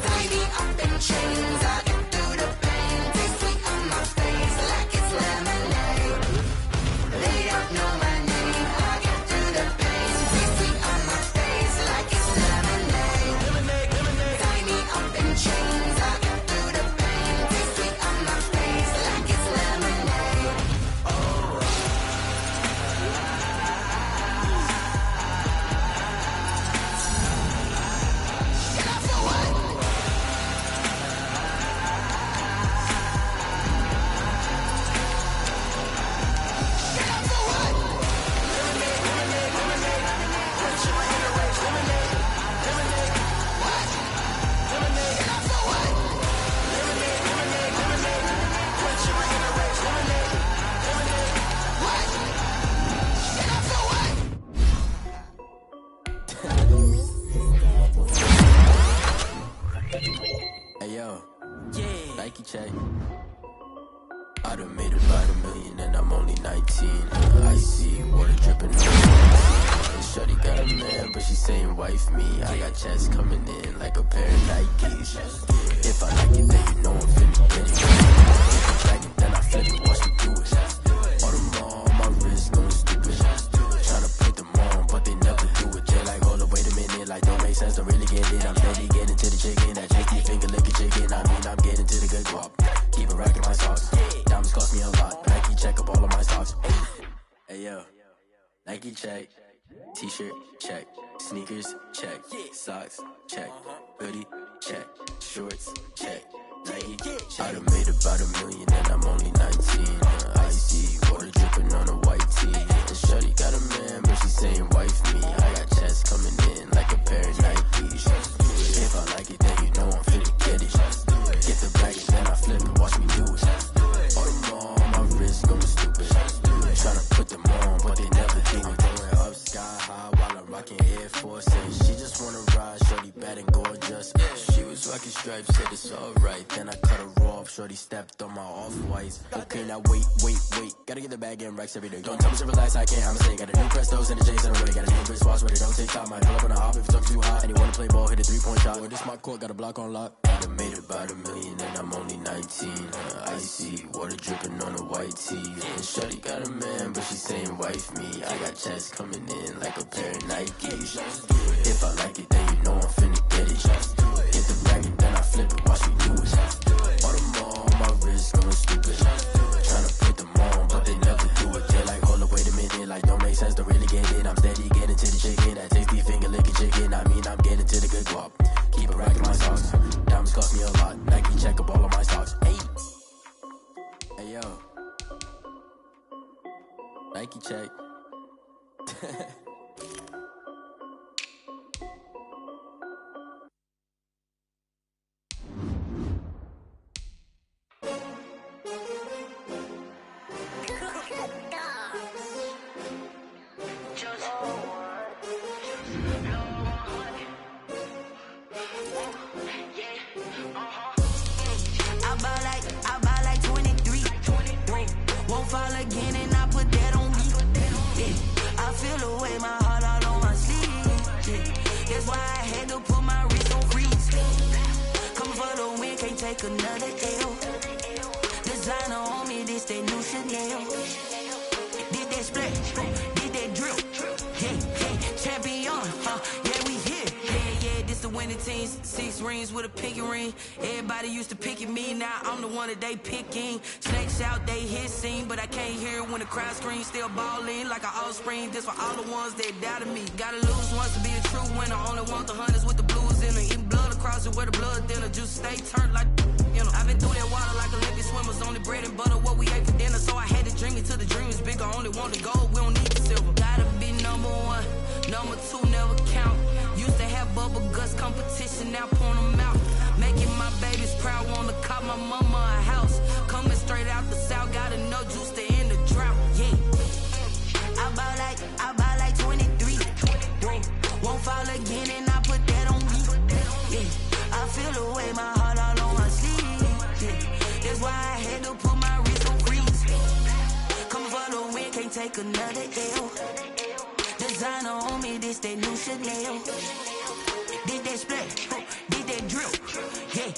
Tie me up in chains, I get through the pain. Taste sweet on my face like it's lemonade. They don't know my name, I get through the pain. Taste sweet on my face like it's lemonade. Tie me up in chains, I get through the pain. Taste sweet on my face like it's lemonade. 19. Icy water dripping on the shorty got a man, but she saying wife me. I got checks coming in like a pair of Nikes. If I like it, then you know I'm finna get it. If I like it, then I flip it, watch me do it. All them on my wrist going stupid. Tryna put them on, but they never do it. They're like, hold up, wait a minute, like don't make sense, don't really get it. I'm steady getting to the chicken, that tricky finger licking chicken. I mean, I'm getting to the good guap. Keep it racking my socks. Diamonds cost me a lot. Nike check up all of my stocks. Hey yo, Nike check. T-shirt check. Sneakers check. Socks check. Hoodie check. Shorts check. Nike check. I done made about $1 million and I'm only 19. Icy water dripping on a white tee. And shorty got a man, but she saying wife me. I got checks coming in like a pair of Nikes. If I like it, then you know I'm finna get it. Get the bag and then I flip it, watch me do it. All them on my wrist going stupid. Tryna put them on, but they never do it. Going up sky high while I'm rocking Air Force. And she just wanna ride, shorty bad and gorgeous. She was rocking stripes, said it's alright. Then I cut her off, shorty stepped on my off-whites. Okay, now wait. Gotta get the bag and racks every day. Don't tell me to relax, I can't, I'ma say. Got a new Prestos and a J's in the way. Got a new Chris Foss, but it don't take time. Might pull up on a hop if it's up too high. And you wanna play ball, hit a 3-point shot. Or this my court, got a block on lock. I done made about $1 million and I'm only 19. Icy water dripping on a white tee. And shorty got a man, but she saying wife me. I got checks coming in like a pair of Nikes. If I like it, then you know I'm finna get it. Get the bag and then I flip it, watch me do it. All them on my wrist going stupid. Tryna put them on, but they never do it. They're like, hold up, wait a minute, like don't make sense, don't really get it. I'm steady getting to the chicken, that tasty finger licking chicken. I mean, I'm getting to the good guap. Keep it racking my socks. Diamonds cost me a lot. Nike check up all of my stocks. Hey yo, Nike check. I buy like 23. Won't fall again and I put that on me. Yeah. I feel away my heart all on my sleeve. Yeah. That's why I had to put my wrist on freeze. Coming for the win, can't take another L. Designer on me, this that new Chanel. Did that splash, did that drill. Yeah, champion, yeah, we here. Yeah, this the winning teams. 6 rings with a pinky ring. Everybody used to pick at me, now I'm the one that they picking. Snakes out, they hit scene, but I can't hear it when the crowd screams. Still ballin' like an offspring. This for all the ones that doubted me. Gotta lose once to be a true winner. Only want the hunters with the blues in it. Eating blood across it where the blood dinner. Juice stay turned like, you know. I've been through that water like Olympic swimmers. Only bread and butter, what we ate for dinner. So I had to dream it till the dream is bigger. Only want the gold, we don't need the silver. Gotta be number 1, number 2 never count. Used to have bubble guts competition, now point them out. Making my babies proud, wanna cop my mama a house. Coming straight out the south, gotta know juice to end the drought. Yeah, I buy like 23. Won't fall again and I put that on me. Yeah, I feel away my heart all on my sleeve. Yeah, that's why I had to put my wrist on freeze. Coming for the win, can't take another L. Designer on me, this that new Chanel. Did that splash, did that drill. Yeah,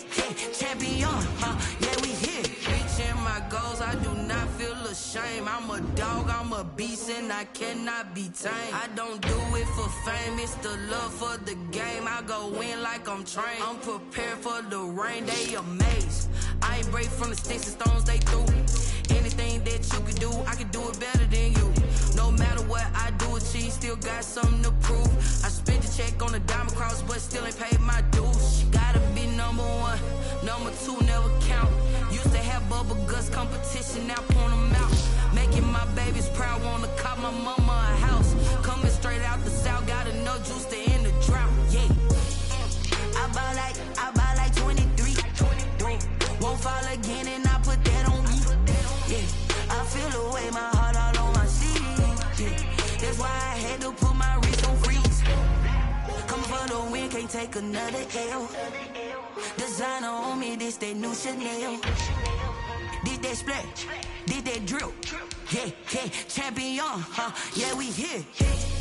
champion, yeah, we here. Reaching my goals, I do not feel ashamed. I'm a dog, I'm a beast, and I cannot be tamed. I don't do it for fame, it's the love for the game. I go in like I'm trained. I'm prepared for the rain, they amazed. I ain't break from the sticks and stones they threw. Anything that you can do, I can do it better than you. No matter what I do achieve, still got something to prove. I spent the check on the diamond cross, but still ain't paid my dues. Gotta be number 1, number 2 never count. Used to have bubble guts competition, now point them out. Making my babies proud, wanna cop my mama a house. Coming straight out the south, gotta know juice to end the drought. Yeah, I buy like 23. Won't fall again and I put that on me. Yeah, I feel away my heart all on my sleeve. Yeah, that's why I had to put my wrist on freeze. Coming for the win, can't take another L. Designer on me, this that new Chanel. Did that splash, did that drill. Yeah, yeah, champion, huh? Yeah, we here.